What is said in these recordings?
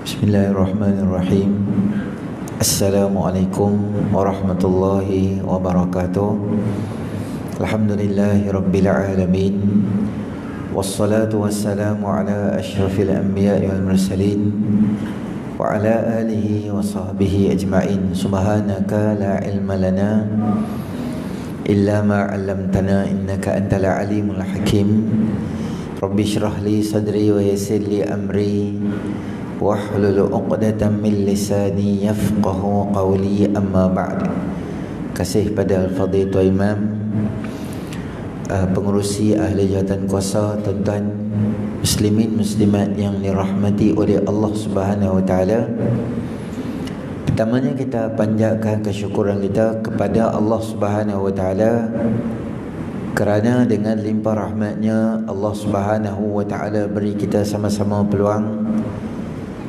Bismillahirrahmanirrahim. Assalamualaikum warahmatullahi wabarakatuh. Alhamdulillahi rabbil alamin. Wassalatu wassalamu ala asyrafil anbiya'i wal mursalin wa ala alihi wa sahbihi ajma'in. Subhanaka la ilma lana illa ma 'allamtana innaka antal alimul hakim. Rabbi shrah li sadri wa yassir li amri wahlul 'uqdatam min lisani yafqahu qawli, amma ba'd. Kasih pada al-fadhil imam, pengurusi ahli jawatan kuasa, tuan-tuan muslimin muslimat yang dirahmati oleh Allah Subhanahu wa taala. Pertamanya kita panjatkan kesyukuran kita kepada Allah Subhanahu wa taala kerana dengan limpah rahmatnya Allah Subhanahu wa taala beri kita sama-sama peluang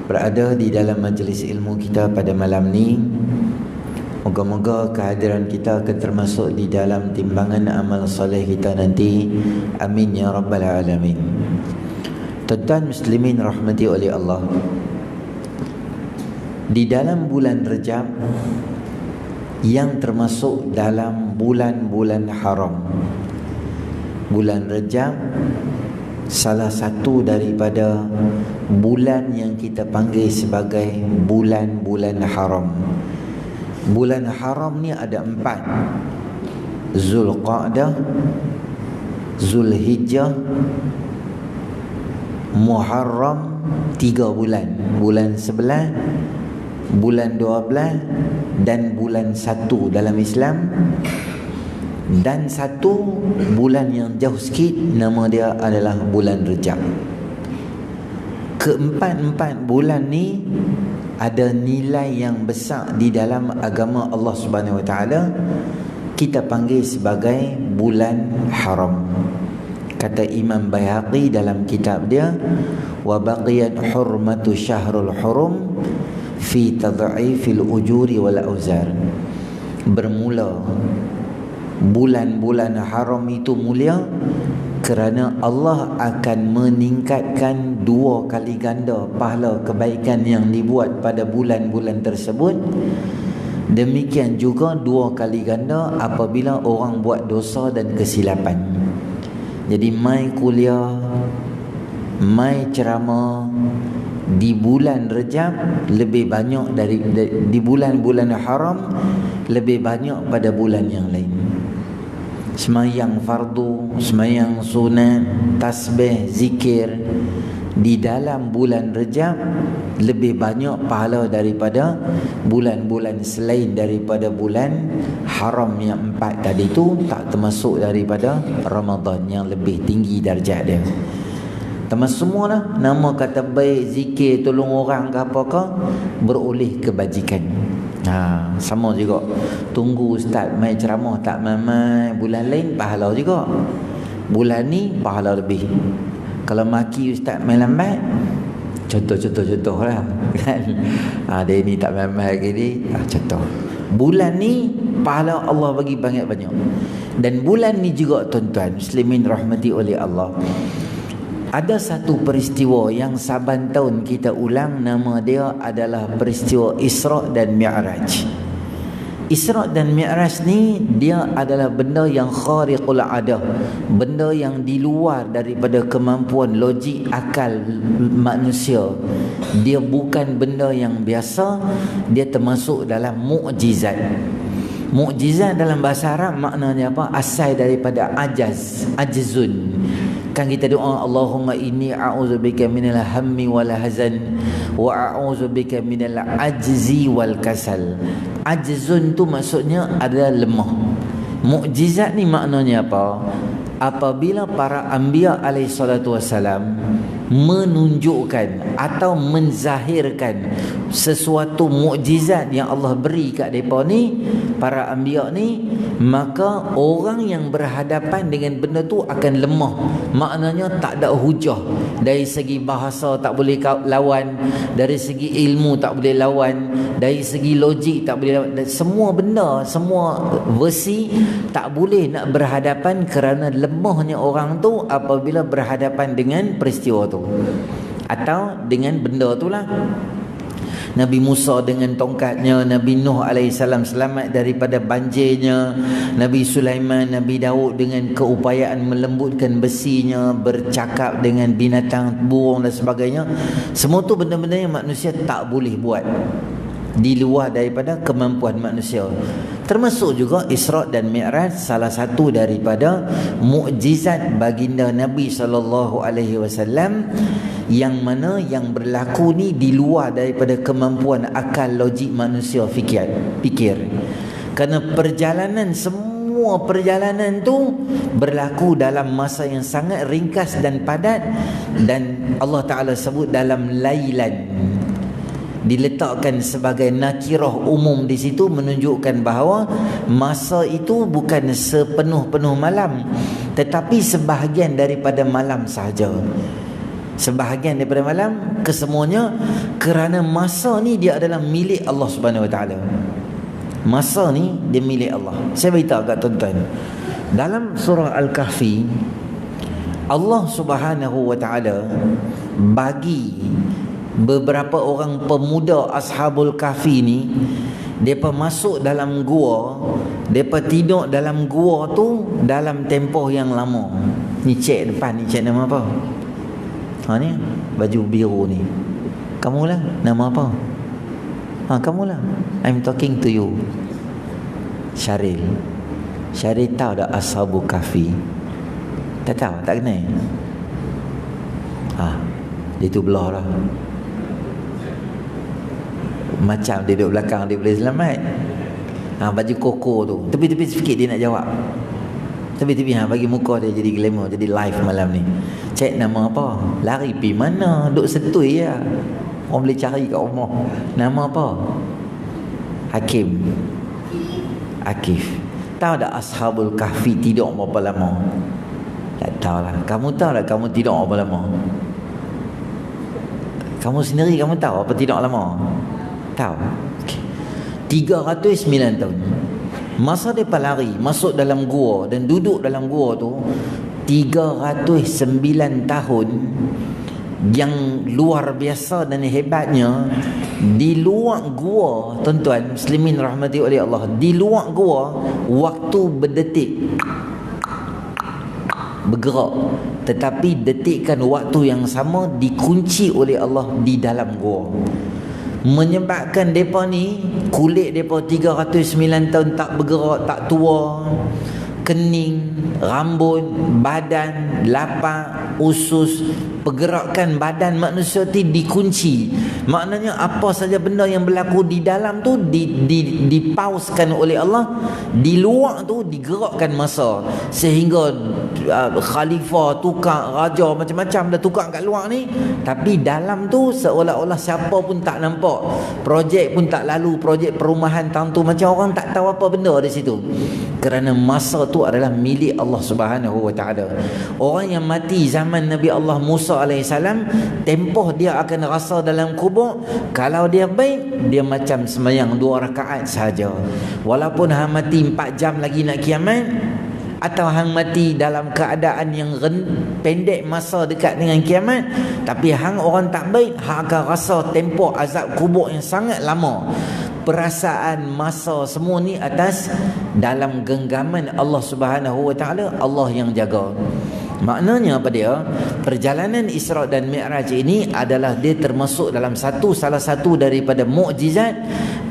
berada di dalam majlis ilmu kita pada malam ni. Moga-moga kehadiran kita akan termasuk di dalam timbangan amal soleh kita nanti. Amin ya rabbal alamin. Tuan-tuan muslimin rahmati oleh Allah, di dalam bulan Rejab yang termasuk dalam bulan-bulan haram, bulan Rejab salah satu daripada bulan yang kita panggil sebagai bulan-bulan haram. Bulan haram ni ada 4: Zulqa'dah, Zulhijjah, Muharram, 3 bulan. Bulan 11, bulan 12 dan bulan 1 dalam Islam. Dan satu bulan yang jauh sikit, nama dia adalah bulan Rejab. Keempat-empat bulan ni ada nilai yang besar di dalam agama Allah Subhanahu wa taala. Kita panggil sebagai bulan haram. Kata Imam Baihaqi dalam kitab dia, wa baqiyat hurmatu syahrul hurum fi tad'ifil ujuri wal auzar. Bermula bulan-bulan haram itu mulia kerana Allah akan meningkatkan 2 kali ganda pahala kebaikan yang dibuat pada bulan-bulan tersebut. Demikian juga 2 kali ganda apabila orang buat dosa dan kesilapan. Jadi mai kuliah, mai ceramah di bulan Rejab lebih banyak dari di bulan-bulan haram, lebih banyak pada bulan yang lain. Semayang fardu, semayang sunat, tasbih, zikir di dalam bulan Rejab lebih banyak pahala daripada bulan-bulan selain daripada bulan haram yang 4 tadi tu, tak termasuk daripada Ramadan yang lebih tinggi darjah dia. Termasuk semualah nama kata baik, zikir, tolong orang ke apakah, beroleh kebajikan. Sama juga. Tunggu ustaz mai ceramah tak mai, bulan lain pahala juga. Bulan ni pahala lebih. Kalau maki ustaz mai lambat, contoh lah kan. Dia ni tak mai gini, contoh. Bulan ni pahala Allah bagi banyak-banyak. Dan bulan ni juga tuan-tuan muslimin rahmati oleh Allah, ada satu peristiwa yang saban tahun kita ulang, nama dia adalah peristiwa Isra' dan Mi'raj. Isra' dan Mi'raj ni dia adalah benda yang khariqul adah, benda yang di luar daripada kemampuan logik akal manusia. Dia bukan benda yang biasa, dia termasuk dalam mukjizat. Mukjizat dalam bahasa Arab maknanya apa? Asal daripada ajzun. Kan kita doa, Allahumma inni a'udzubika minal hammi wal hazan wa a'udzubika minal ajzi wal kasal. Ajzun tu maksudnya adalah lemah. Mukjizat ni maknanya apa? Apabila para anbiya alaihi salatu wasalam menunjukkan atau menzahirkan sesuatu mukjizat yang Allah beri kat mereka ni, para anbiya ni, maka orang yang berhadapan dengan benda tu akan lemah. Maknanya tak ada hujah. Dari segi bahasa tak boleh lawan, dari segi ilmu tak boleh lawan, dari segi logik tak boleh lawan. Semua benda, semua versi tak boleh nak berhadapan kerana lemahnya orang tu apabila berhadapan dengan peristiwa tu. atau dengan benda itulah. Nabi Musa dengan tongkatnya, Nabi Nuh alaihissalam selamat daripada banjirnya, Nabi Sulaiman, Nabi Daud dengan keupayaan melembutkan besinya, bercakap dengan binatang, burung dan sebagainya. Semua tu benda-benda yang manusia tak boleh buat, di luar daripada kemampuan manusia. Termasuk juga Isra' dan Mi'raj, salah satu daripada mukjizat baginda Nabi SAW, yang mana yang berlaku ni di luar daripada kemampuan akal logik manusia fikir. Kerana semua perjalanan tu berlaku dalam masa yang sangat ringkas dan padat, dan Allah Ta'ala sebut dalam lailan, diletakkan sebagai nakirah umum di situ, menunjukkan bahawa masa itu bukan sepenuh-penuh malam, tetapi sebahagian daripada malam sahaja. Sebahagian daripada malam, kesemuanya, kerana masa ni dia adalah milik Allah Subhanahu Wa Taala. Masa ni dia milik Allah. Saya beritahu kat tuan-tuan, dalam surah Al-Kahfi, Allah Subhanahu Wa Taala bagi beberapa orang pemuda Ashabul Kahfi ni, mereka masuk dalam gua, mereka tidur dalam gua tu dalam tempoh yang lama. Ni cek depan ni, cek nama apa? Ni baju biru ni, kamulah, nama apa? Kamulah, I'm talking to you. Syaril tahu tak Ashabul Kahfi? Tak tahu, tak kenal. Dia tu belah lah. Macam dia duduk belakang, dia boleh selamat. Baju koko tu, tepi-tepi sikit dia nak jawab. Tepi-tepi, bagi muka dia jadi glamour, jadi live malam ni. Cek nama apa? Lari pi mana? Duk setui ya. Orang boleh cari kat rumah. Nama apa? Hakim. Akif. Tahu tak Ashabul Kahfi tidur berapa lama? Tak tahu lah. Kamu tahu tak kamu tidur berapa lama? Kamu sendiri kamu tahu apa tidur lama? Tahu. Okay. 309 tahun. Masa mereka lari masuk dalam gua dan duduk dalam gua tu 309 tahun, yang luar biasa dan hebatnya, di luar gua, tuan-tuan muslimin rahmati oleh Allah, di luar gua waktu berdetik bergerak, tetapi detikkan waktu yang sama dikunci oleh Allah di dalam gua, menyebabkan mereka ni kulit mereka 309 tahun tak bergerak, tak tua, kening, rambut, badan, lapak, usus, pergerakan badan manusia tu dikunci. Maknanya apa saja benda yang berlaku di dalam tu dipauskan oleh Allah, di luar tu digerakkan masa, sehingga khalifah, tukar, raja, macam-macam dah tukar kat luar ni, tapi dalam tu seolah-olah siapa pun tak nampak, projek pun tak lalu, projek perumahan tahun tu macam orang tak tahu apa benda di situ, kerana masa tu adalah milik Allah Subhanahu Wa Taala. Orang yang mati zaman Nabi Allah Musa alaihissalam, tempoh dia akan rasa dalam kubur, kalau dia baik, dia macam sembahyang 2 rakaat sahaja. Walaupun hang mati 4 jam lagi nak kiamat, atau hang mati dalam keadaan yang pendek masa dekat dengan kiamat, tapi hang orang tak baik, hang akan rasa tempoh azab kubur yang sangat lama. Perasaan, masa, semua ni atas dalam genggaman Allah Subhanahu Wa Taala, Allah yang jaga. Maknanya apa dia? Perjalanan Isra' dan Mi'raj ini adalah dia termasuk dalam salah satu daripada mukjizat,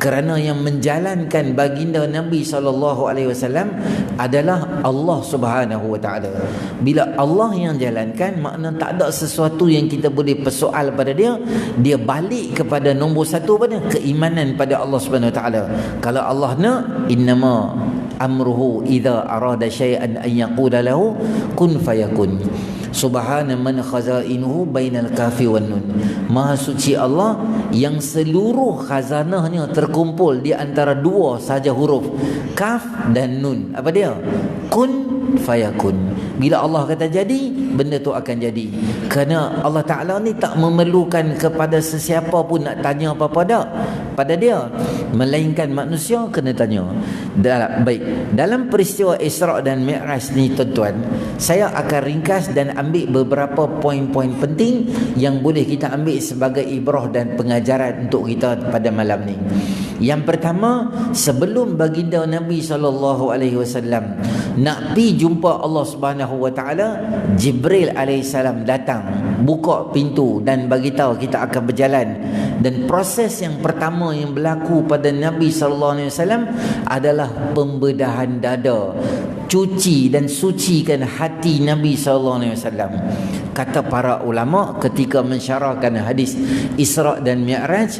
kerana yang menjalankan baginda Nabi SAW adalah Allah Subhanahu Wa Taala. Bila Allah yang jalankan, makna tak ada sesuatu yang kita boleh persoal pada dia. Dia balik kepada nombor satu pada keimanan pada Allah Subhanahu Wa Taala. Kalau Allah nak, innama amruhu idza arada syai'an an yaqula lahu kun fayakun. Subhana man khazainuhu bainal kafi wan nun. Maha suci Allah yang seluruh khazanahnya terkumpul di antara 2 saja huruf, kaf dan nun. Apa dia? Kun fayakun. Bila Allah kata jadi, benda tu akan jadi. Kerana Allah Ta'ala ni tak memerlukan kepada sesiapa pun nak tanya apa-apa dak. pada dia, melainkan manusia kena tanya. Baik, dalam peristiwa Isra' dan Mi'raj ni tuan-tuan, saya akan ringkas dan ambil beberapa poin-poin penting yang boleh kita ambil sebagai ibrah dan pengajaran untuk kita pada malam ni. Yang pertama, sebelum baginda Nabi SAW nak pi jumpa Allah Subhanahu Wa Taala, Jibril alaihissalam datang, buka pintu dan bagi tahu kita akan berjalan. Dan proses yang pertama yang berlaku pada Nabi SAW adalah pembedahan dada, cuci dan sucikan hati Nabi SAW. Kata para ulama ketika mensyarahkan hadis Isra' dan Mi'raj,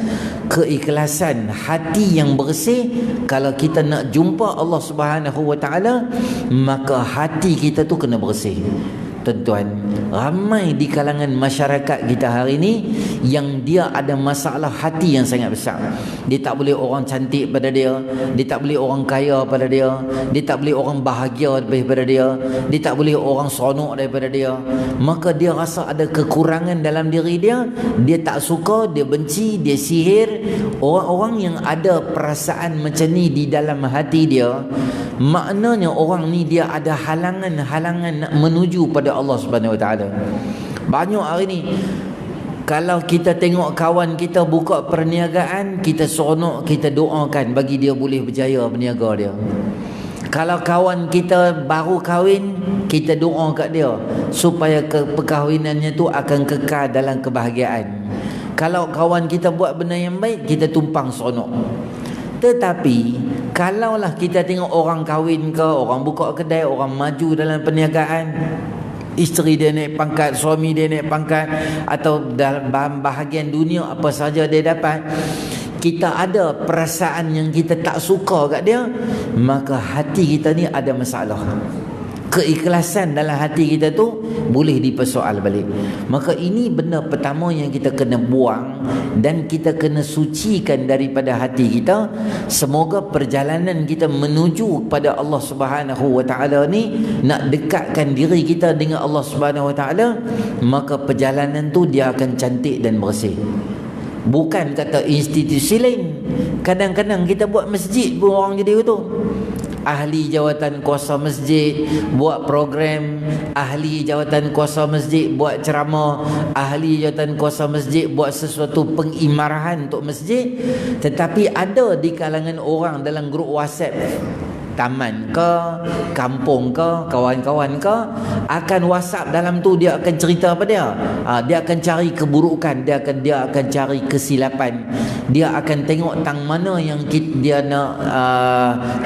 keikhlasan hati yang bersih. Kalau kita nak jumpa Allah Subhanahu Wa Taala, maka hati kita tu kena bersih. Tuan-tuan, ramai di kalangan masyarakat kita hari ini yang dia ada masalah hati yang sangat besar. Dia tak boleh orang cantik pada dia, dia tak boleh orang kaya pada dia, dia tak boleh orang bahagia daripada dia, dia tak boleh orang seronok daripada dia. Maka dia rasa ada kekurangan dalam diri dia, dia tak suka, dia benci, dia sihir. Orang-orang yang ada perasaan macam ni di dalam hati dia, maknanya orang ni dia ada halangan-halangan nak menuju pada Allah Subhanahu Wa Taala. Banyak hari ni kalau kita tengok kawan kita buka perniagaan, kita seronok, kita doakan bagi dia boleh berjaya berniaga dia. Kalau kawan kita baru kahwin, kita doa kat dia supaya perkahwinannya tu akan kekal dalam kebahagiaan. Kalau kawan kita buat benda yang baik, kita tumpang seronok. Tetapi kalaulah kita tengok orang kahwin ke, orang buka kedai, orang maju dalam perniagaan, isteri dia naik pangkat, suami dia naik pangkat, atau dalam bahagian dunia apa saja dia dapat, kita ada perasaan yang kita tak suka kat dia, maka hati kita ni ada masalah. Keikhlasan dalam hati kita tu boleh dipersoal balik. Maka ini benda pertama yang kita kena buang dan kita kena sucikan daripada hati kita. Semoga perjalanan kita menuju pada Allah Subhanahu Wa Taala ni, nak dekatkan diri kita dengan Allah Subhanahu Wa Taala, maka perjalanan tu dia akan cantik dan bersih. Bukan kata institusi lain. Kadang-kadang kita buat masjid pun orang jadi itu. Ahli jawatan kuasa masjid buat program, ahli jawatan kuasa masjid buat ceramah, ahli jawatan kuasa masjid buat sesuatu pengimarahan untuk masjid. Tetapi ada di kalangan orang dalam grup WhatsApp, taman ke, kampung ke, kawan-kawan ke, akan WhatsApp dalam tu dia akan cerita apa dia? Dia akan cari keburukan, dia akan cari kesilapan. Dia akan tengok tang mana yang dia nak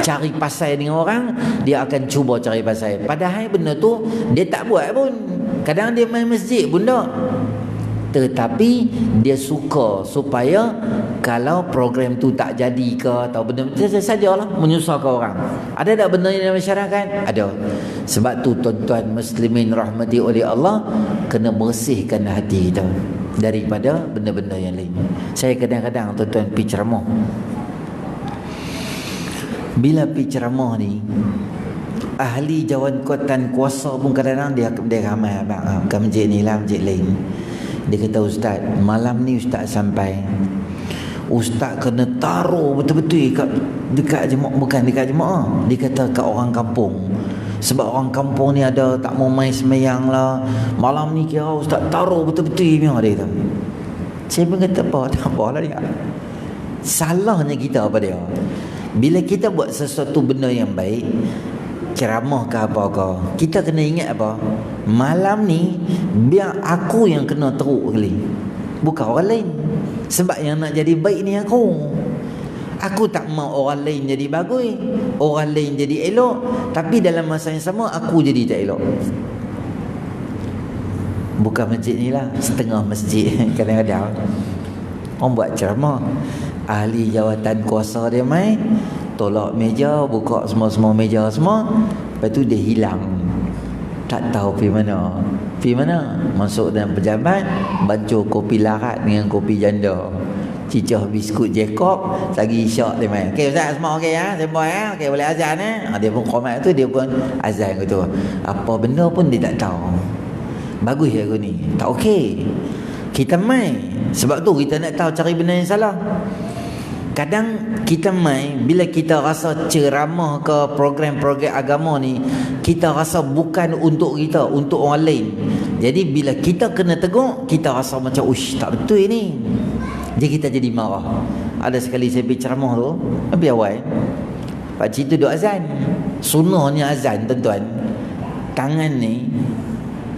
cari pasal dengan orang, dia akan cuba cari pasal. Padahal benda tu dia tak buat pun. Kadang dia main masjid pun tak. Tetapi dia suka supaya kalau program tu tak jadi ke atau benda sajalah menyusahkan orang. Ada tak benda ni dalam masyarakat? Ada. Sebab tu tuan-tuan muslimin rahmati oleh Allah, kena bersihkan hati kita daripada benda-benda yang lain. Saya kadang-kadang tuan-tuan pergi ceramah. Bila pergi ceramah ni, ahli jawatan kuasa pun kadang-kadang dia ramai abang, ke masjid ni lah, masjid lain. Dia kata, ustaz, malam ni ustaz sampai, ustaz kena taruh betul-betul dekat jemaah, bukan dekat jemaah, dia kata kat orang kampung. Sebab orang kampung ni ada tak mau main sembahyang lah, malam ni kira ustaz taruh betul-betul memang dia kata. Saya pun kata tak apalah dia. Salahnya kita apa dia? Bila kita buat sesuatu benda yang baik, ceramah ke apa ke, kita kena ingat apa? Malam ni biar aku yang kena teruk kali, bukan orang lain. Sebab yang nak jadi baik ni aku. Aku tak mau orang lain jadi bagus, orang lain jadi elok, tapi dalam masa yang sama aku jadi tak elok. Bukan masjid ni lah, setengah masjid kadang-kadang orang buat ceramah, ahli jawatan kuasa dia main, tolak meja, buka semua-semua meja semua, lepas tu dia hilang, tak tahu pergi mana. Pergi mana? Masuk dalam pejabat, bancuh kopi larat dengan kopi janda, cicah biskut Jacob, lagi isyak dia main. Okey ustaz, semua okey ya, saya buat ya, okey boleh azan dia pun qomat tu, dia pun azan gitu. Apa benda pun dia tak tahu. Bagus ya aku ni, tak okey. Kita main. Sebab tu kita nak tahu cari benda yang salah. Kadang kita bila kita rasa ceramah ke program-program agama ni, kita rasa bukan untuk kita, untuk orang lain. Jadi bila kita kena tegur, kita rasa macam uish, tak betul ni. Jadi kita jadi marah. Ada sekali saya pergi ceramah tu, lebih awal, pakcik tu duk azan. Sunnahnya azan, tuan-tuan, tangan ni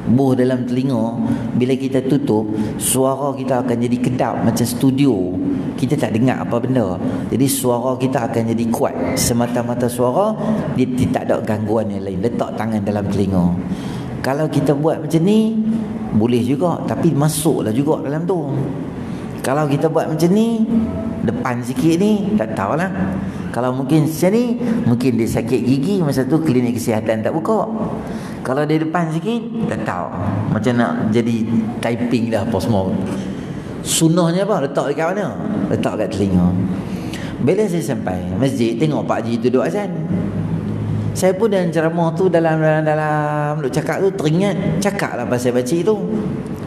buh dalam telinga, bila kita tutup, suara kita akan jadi kedap macam studio. Kita tak dengar apa benda. Jadi suara kita akan jadi kuat. Semata-mata suara, dia tak ada gangguan yang lain. Letak tangan dalam telinga. Kalau kita buat macam ni, boleh juga, tapi masuklah juga dalam tu. Kalau kita buat macam ni, depan sikit ni, tak tahulah. Kalau mungkin macam ni, mungkin dia sakit gigi, masa tu klinik kesihatan tak buka. Kalau dia depan sikit, tak tahu macam nak jadi typing dah apa semua. Sunnahnya apa? Letak dekat mana? Letak kat telinga. Bila saya sampai masjid, tengok Pak Haji tu duduk azan. Saya pun dalam ceramah tu, dalam duk cakap tu, teringat cakap lah pasal pakcik tu.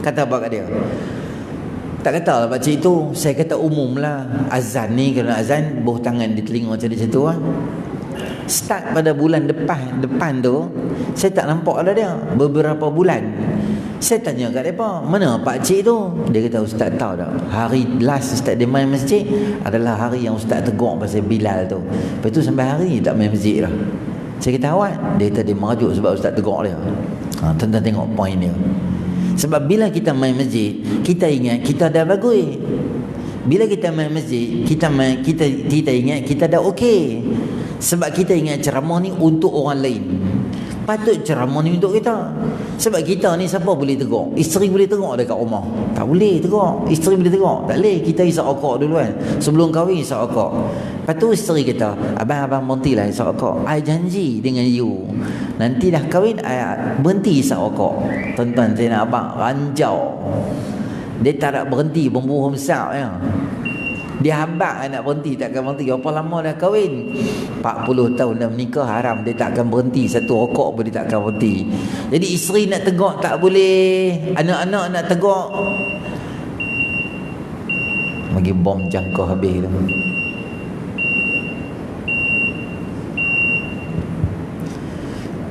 Kata apa kat dia? Tak kata lah pakcik tu, saya kata umum lah. Azan ni, kalau azan, buh tangan di telinga macam tu lah. Start pada bulan depan tu, saya tak nampak ada dia. Beberapa bulan saya tanya kat mereka, mana pakcik tu? Dia kata, ustaz tahu tak, hari last ustaz dia main masjid adalah hari yang ustaz tegur pasal Bilal tu. Lepas tu sampai hari ni tak main masjid dah. Saya kata, awak? Dia kata dia merajuk sebab ustaz tegur dia. Tuan-tuan tengok poin dia. Sebab bila kita main masjid, kita ingat kita dah bagus. Bila kita main masjid, kita ingat kita dah okey. Sebab kita ingat ceramah ni untuk orang lain. Patut ceramah ni untuk kita. Sebab kita ni siapa boleh tegur? Isteri boleh tegur dekat rumah? Tak boleh tegur. Isteri boleh tegur? Tak boleh. Kita isap rokok dulu kan. Sebelum kahwin isap rokok. Lepas tu isteri kata, abang berhenti lah isap rokok. I janji dengan you, nanti dah kahwin I berhenti isap rokok. Tuan-tuan, saya nak abang ranjau. Dia tak nak berhenti, pembunuh besar ya. Dia habak nak berhenti, takkan berhenti. Berapa lama dah kahwin? 40 tahun dah menikah, haram. Dia takkan berhenti. Satu rokok pun dia takkan berhenti. Jadi isteri nak tegur tak boleh. Anak-anak nak tegur, bagi bom jangka habis tu.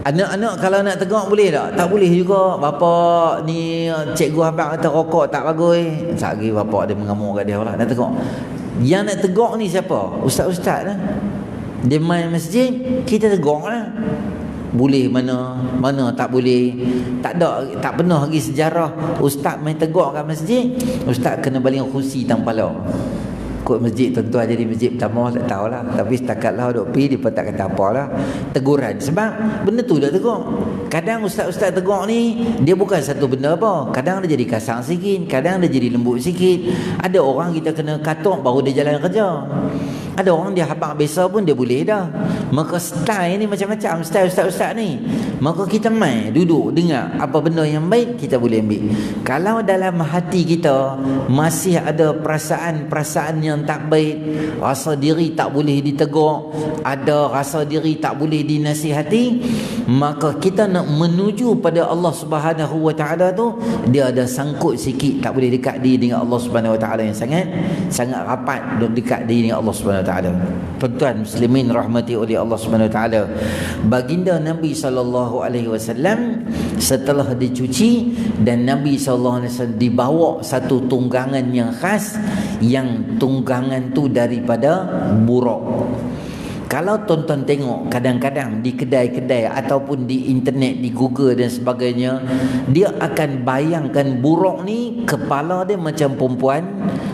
Anak-anak kalau nak tegur boleh tak? Tak boleh juga. Bapa ni, cikgu abang kata rokok tak bagus. Sekali bapa dia mengamuk kat dia lah, nak tegur. Yang nak tegur ni siapa? Ustaz-ustaz lah. Dia main masjid, kita tegur lah. Boleh mana tak boleh. Tak pernah lagi sejarah ustaz main tegur kat masjid, ustaz kena baling kursi tanpa lah. Kot masjid tuan-tuan jadi masjid pertama tak tahulah, tapi setakat lah duk pergi, dia pun tak kata apalah. Teguran, sebab benda tu dah tegur. Kadang ustaz-ustaz tegur ni, dia bukan satu benda apa. Kadang dia jadi kasar sikit, kadang dia jadi lembut sikit. Ada orang kita kena katuk baru dia jalan kerja. Ada orang dia habaq biasa pun dia boleh dah. Maka style ni macam-macam, style ustaz-ustaz ni. Maka kita main duduk dengar apa benda yang baik, kita boleh ambil. Kalau dalam hati kita masih ada perasaan-perasaan yang tak baik, rasa diri tak boleh ditegur, ada rasa diri tak boleh dinasihati, maka kita nak menuju pada Allah Subhanahu wa taala tu, dia ada sangkut sikit, tak boleh dekat diri dengan Allah Subhanahu wa taala yang sangat rapat, dekat diri dengan Allah Subhanahu wa taala. Tuan-tuan muslimin rahmati oleh Allah Subhanahu wa taala, baginda Nabi sallallahu alaihi wasallam setelah dicuci dan Nabi sallallahu alaihi wasallam dibawa satu tunggangan yang khas, yang tunggangan tu daripada buruk. Kalau tuan-tuan tengok kadang-kadang di kedai-kedai ataupun di internet, di Google dan sebagainya, dia akan bayangkan buruk ni kepala dia macam perempuan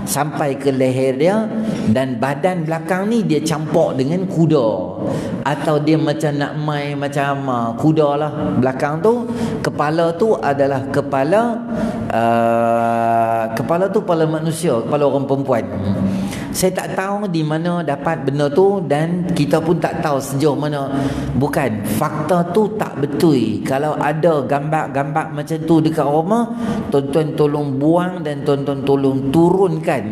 sampai ke leher dia, dan badan belakang ni dia campur dengan kuda, atau dia macam nak main macam kuda lah. Belakang tu, kepala tu adalah kepala tu kepala manusia, kepala orang perempuan. Saya tak tahu di mana dapat benda tu, dan kita pun tak tahu sejauh mana. Bukan, fakta tu tak betul. Kalau ada gambar-gambar macam tu dekat rumah, tuan-tuan tolong buang dan tuan-tuan tolong turunkan.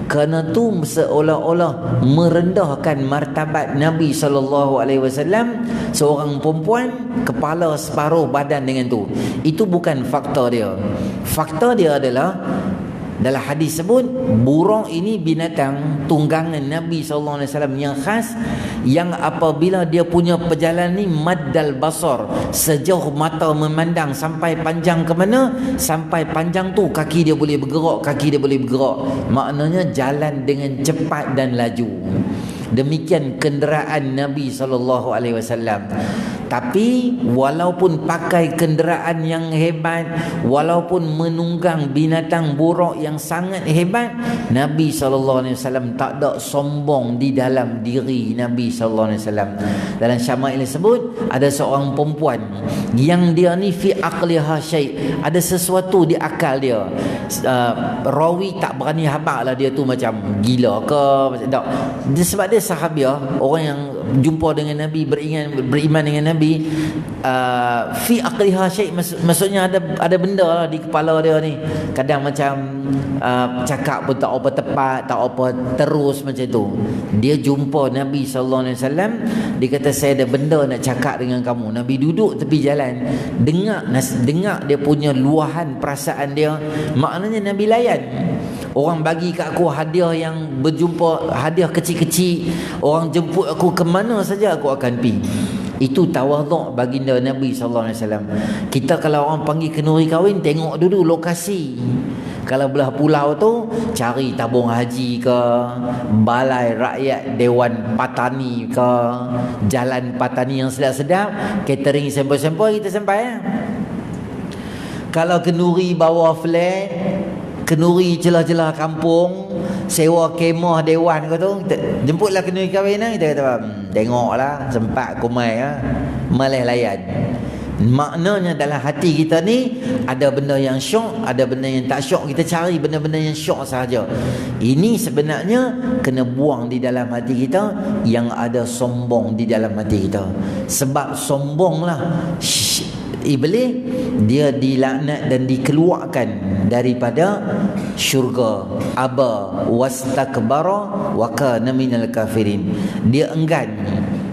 Kerana tu seolah-olah merendahkan martabat Nabi SAW, seorang perempuan kepala separuh badan dengan tu. Itu bukan fakta dia. Fakta dia adalah Dalam hadis sebut, burung ini binatang tunggangan Nabi SAW yang khas, yang apabila dia punya perjalanan ni maddal basar, sejauh mata memandang sampai panjang ke mana, sampai panjang tu kaki dia boleh bergerak, kaki dia boleh bergerak. Maknanya jalan dengan cepat dan laju. Demikian kenderaan Nabi SAW. Tapi walaupun pakai kenderaan yang hebat, walaupun menunggang binatang buruk yang sangat hebat, Nabi SAW tak ada sombong di dalam diri Nabi SAW. Dalam Syama'il disebut, ada seorang perempuan yang dia ni fi aqliha syai', ada sesuatu di akal dia. Rawi tak berani habaq lah dia tu macam gila ke, tak. Sebab dia sahabiah, orang yang jumpa dengan Nabi, beriman dengan Nabi, fi aqliha syai', maksudnya ada benda lah di kepala dia ni. Kadang macam cakap pun tak apa tepat, tak apa terus macam tu. Dia jumpa Nabi SAW, dia kata saya ada benda nak cakap dengan kamu. Nabi duduk tepi jalan, dengar dia punya luahan perasaan dia. Maknanya Nabi layan. Orang bagi kat aku hadiah yang berjumpa, hadiah kecil-kecil, orang jemput aku ke mana saja aku akan pergi. Itu tawaduk baginda Nabi SAW. Kita kalau orang panggil kenduri kahwin, tengok dulu lokasi. Kalau belah pulau tu, cari tabung haji ke, balai rakyat Dewan Patani ke, jalan Patani yang sedap-sedap, catering sempoi-sempoi, kita sampai ya. Kalau kenduri bawa flat, kenduri celah-celah kampung, sewa kemah dewan kau tu, jemputlah kenduri kahwin lah, kita kata tengoklah sempat kumai lah, malah layan. Maknanya dalam hati kita ni ada benda yang syok, ada benda yang tak syok. Kita cari benda-benda yang syok sahaja. Ini sebenarnya kena buang di dalam hati kita yang ada sombong di dalam hati kita. Sebab sombonglah iblis, dia dilaknat dan dikeluarkan daripada syurga. Aba wastakbara wa kana minal kafirin. Dia enggan,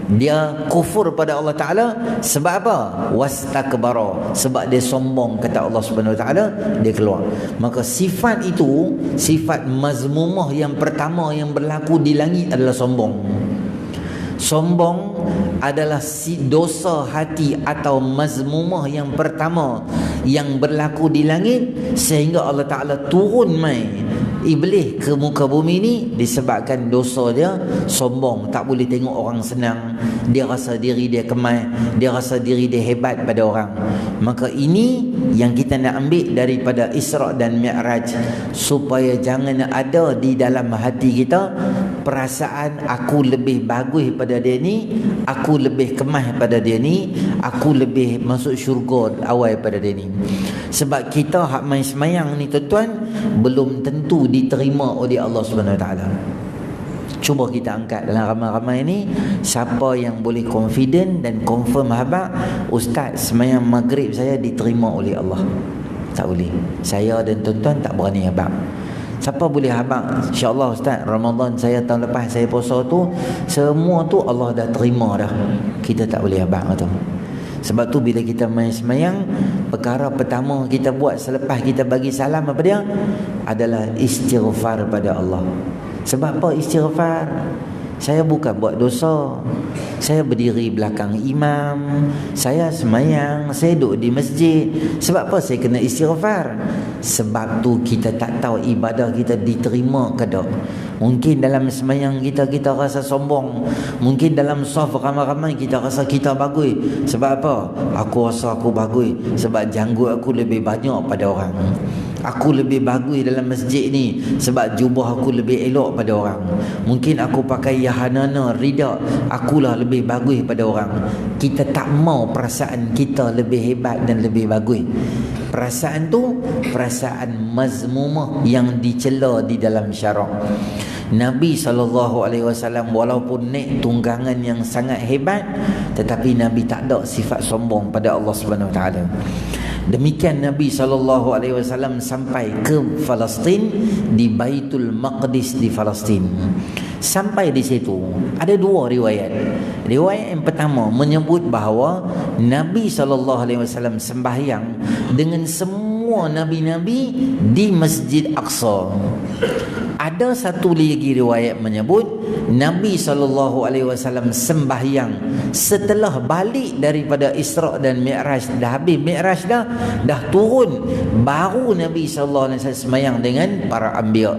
dia kufur pada Allah Ta'ala. Sebab apa? Wastakbara, sebab dia sombong, kata Allah Subhanahu Wa Ta'ala, dia keluar. Maka sifat itu, sifat mazmumah yang pertama yang berlaku di langit adalah sombong. Sombong adalah dosa hati atau mazmumah yang pertama yang berlaku di langit, sehingga Allah Ta'ala turun mai iblis ke muka bumi ni disebabkan dosa dia sombong. Tak boleh tengok orang senang, dia rasa diri dia kemai, dia rasa diri dia hebat pada orang. Maka ini yang kita nak ambil daripada Isra' dan Mi'raj, supaya jangan ada di dalam hati kita perasaan aku lebih bagus pada dia ni, aku lebih kemah pada dia ni, aku lebih masuk syurga awal pada dia ni. Sebab kita hak main semayang ni tuan-tuan, belum tentu diterima oleh Allah Subhanahu Wa Taala. Cuba kita angkat dalam ramai-ramai ni, siapa yang boleh confident dan confirm habaq, ustaz semayang maghrib saya diterima oleh Allah? Tak boleh. Saya dan tuan-tuan tak berani habaq. Siapa boleh habaq, insya-Allah ustaz, Ramadan saya tahun lepas saya puasa tu, semua tu Allah dah terima dah. Kita tak boleh habaq tu. Sebab tu bila kita main semayang, perkara pertama kita buat selepas kita bagi salam apa dia? Adalah istighfar pada Allah. Sebab apa istighfar? Saya bukan buat dosa, saya berdiri belakang imam, saya semayang, saya duduk di masjid. Sebab apa saya kena istighfar? Sebab tu kita tak tahu ibadah kita diterima ke tak. Mungkin dalam semayang kita rasa sombong, mungkin dalam saf ramai-ramai kita rasa kita bagus. Sebab apa? Aku rasa aku bagus sebab janggut aku lebih banyak pada orang. Aku lebih bagus dalam masjid ni sebab jubah aku lebih elok pada orang. Mungkin aku pakai yahanana rida, akulah lebih bagus pada orang. Kita tak mau perasaan kita lebih hebat dan lebih bagus. Perasaan tu perasaan mazmumah yang dicela di dalam syarak. Nabi SAW walaupun naik tunggangan yang sangat hebat, tetapi Nabi tak ada sifat sombong pada Allah Subhanahu Wa Taala. Demikian Nabi SAW sampai ke Palestin, di Baitul Maqdis di Palestin. Sampai di situ ada dua riwayat. Riwayat yang pertama menyebut bahawa Nabi SAW sembahyang dengan semua semua Nabi-Nabi di Masjid Aqsa. Ada satu lagi riwayat menyebut Nabi SAW sembahyang setelah balik daripada Isra' dan Mi'raj. Dah habis Mi'raj dah turun, baru Nabi SAW sembahyang dengan para anbiya.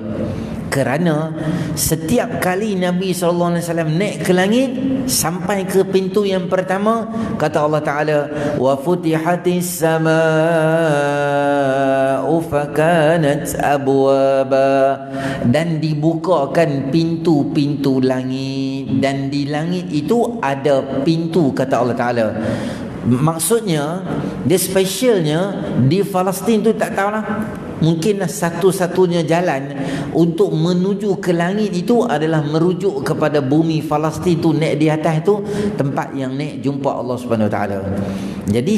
Kerana setiap kali Nabi SAW naik ke langit, sampai ke pintu yang pertama, kata Allah Ta'ala, wa futihatis samaa'u fakanat abwaba, dan dibukakan pintu-pintu langit, dan di langit itu ada pintu, kata Allah Ta'ala. Maksudnya, dia specialnya di Palestin tu tak tahulah, mungkinlah satu-satunya jalan untuk menuju ke langit itu adalah merujuk kepada bumi Palestin tu, naik di atas tu tempat yang naik jumpa Allah Subhanahu Wa Taala. Jadi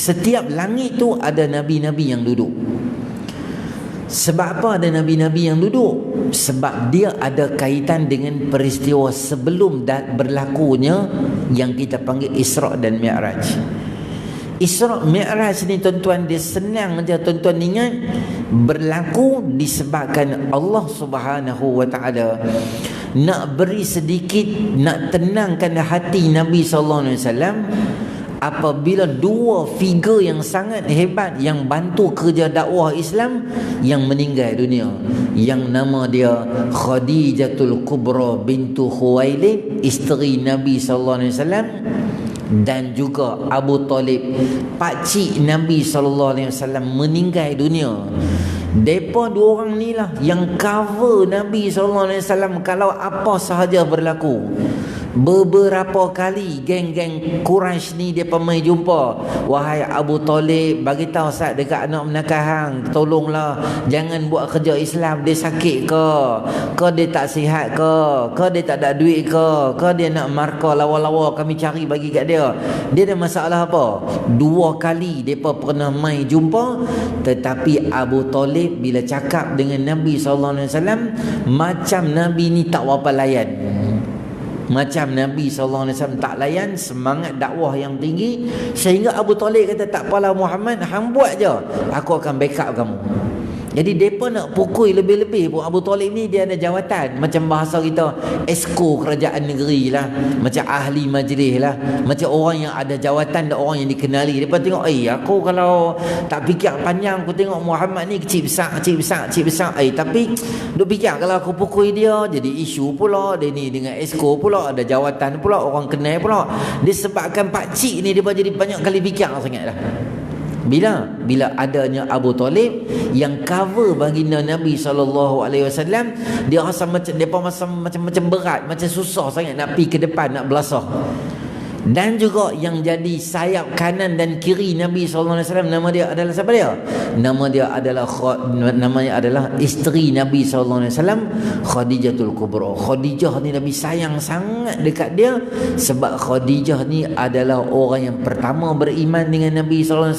setiap langit tu ada nabi-nabi yang duduk. Sebab apa ada nabi-nabi yang duduk? Sebab dia ada kaitan dengan peristiwa sebelum berlakunya yang kita panggil Isra' dan Mi'raj. Isra' Mi'raj ni tuan-tuan, dia senang je tuan-tuan ingat, berlaku disebabkan Allah Subhanahu Wa Taala nak beri sedikit, nak tenangkan hati Nabi SAW apabila dua figure yang sangat hebat yang bantu kerja dakwah Islam yang meninggal dunia, yang nama dia Khadijatul Kubra bintu Khuwailid, isteri Nabi SAW, dan juga Abu Talib, pakcik Nabi SAW, meninggal dunia. Depa dua orang ni lah yang cover Nabi SAW kalau apa sahaja berlaku. Beberapa kali geng-geng Quraisy ni dia mai jumpa, wahai Abu Talib, bagi tahu Ustaz dekat anak menakah hang, tolonglah jangan buat kerja Islam, dia sakit ke dia tak sihat ke dia tak ada duit ke dia nak markah lawa-lawa, kami cari bagi kat dia ada masalah apa. Dua kali depa pernah mai jumpa, tetapi Abu Talib bila cakap dengan Nabi SAW macam Nabi ni tak apa layan. Macam Nabi SAW tak layan, semangat dakwah yang tinggi, sehingga Abu Talib kata, tak apalah Muhammad, hang buat je, aku akan backup kamu. Jadi mereka nak pukul lebih-lebih pun. Abu Talib ni dia ada jawatan, macam bahasa kita esko kerajaan negeri lah, macam ahli majlis lah, macam orang yang ada jawatan dan orang yang dikenali. Mereka tengok, aku kalau tak fikir panjang, aku tengok Muhammad ni kecil besar. Tapi duk fikir kalau aku pukul dia, jadi isu pula, dia ni dengan esko pula, ada jawatan pula, orang kenal pula. Disebabkan pakcik ni dia jadi banyak kali fikir sangat lah. Bila adanya Abu Talib yang cover baginda Nabi SAW, dia rasa macam berat, macam susah sangat nak pergi ke depan, nak belasah. Dan juga yang jadi sayap kanan dan kiri Nabi SAW, nama dia adalah siapa dia? Namanya adalah isteri Nabi SAW, Khadijatul Kubra. Khadijah ni Nabi sayang sangat dekat dia, sebab Khadijah ni adalah orang yang pertama beriman dengan Nabi SAW.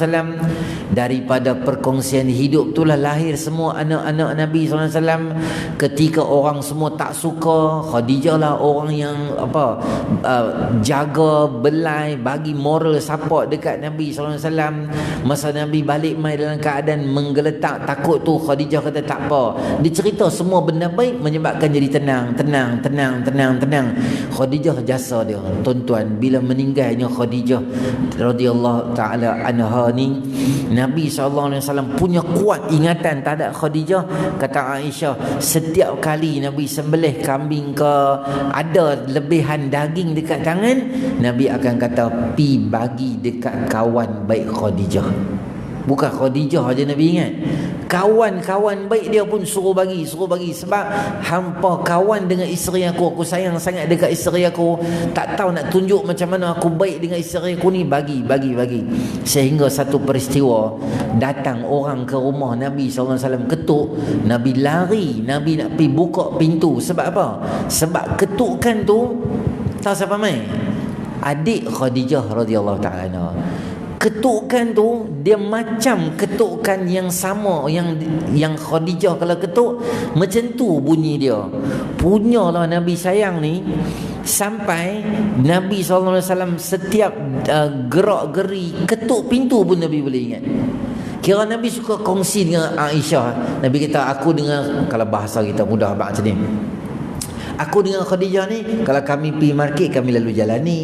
Daripada perkongsian hidup itulah lahir semua anak-anak Nabi SAW. Ketika orang semua tak suka, Khadijah lah orang yang jaga, belai, bagi moral support dekat Nabi SAW. Masa Nabi balik mai dalam keadaan menggeletak, takut tu, Khadijah kata tak apa. Dia cerita semua benda baik menyebabkan jadi tenang. Khadijah jasa dia. Tuan-tuan, bila meninggalnya Khadijah radhiyallahu taala anha ni, Nabi SAW punya kuat ingatan terhadap Khadijah. Kata Aisyah, setiap kali Nabi sembelih kambing ke, ada lebihan daging dekat tangan, Nabi akan kata, pi bagi dekat kawan baik Khadijah. Bukan Khadijah aja Nabi ingat, kawan-kawan baik dia pun suruh bagi. Sebab hampa kawan dengan isteri aku sayang sangat dekat isteri aku, tak tahu nak tunjuk macam mana aku baik dengan isteri aku ni, bagi. Sehingga satu peristiwa, datang orang ke rumah Nabi SAW, ketuk. Nabi lari, Nabi nak pergi buka pintu. Sebab apa? Sebab ketukan tu, tahu siapa main? Adik Khadijah radhiyallahu ta'ala anha. Ketukan tu dia macam ketukan yang sama yang Khadijah kalau ketuk, macam tu bunyi dia. Punyalah Nabi sayang ni, Sampai Nabi SAW setiap gerak-geri ketuk pintu pun Nabi boleh ingat. Kira Nabi suka kongsi dengan Aisyah. Nabi kata, aku dengan, kalau bahasa kita mudah macam ni, aku dengan Khadijah ni, kalau kami pergi market kami lalu jalan ni,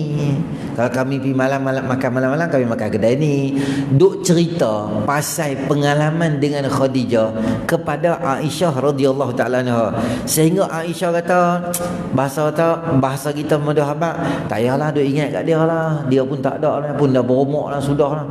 kalau kami pergi malam-malam makan malam-malam kami makan kedai ni. Duk cerita pasal pengalaman dengan Khadijah kepada Aisyah radhiyallahu taala anha. Sehingga Aisyah kata, bahasa kita mudah habaq, tak payahlah duk ingat kat dia lah, dia pun tak ada lah, pun dah berumur lah, sudah lah.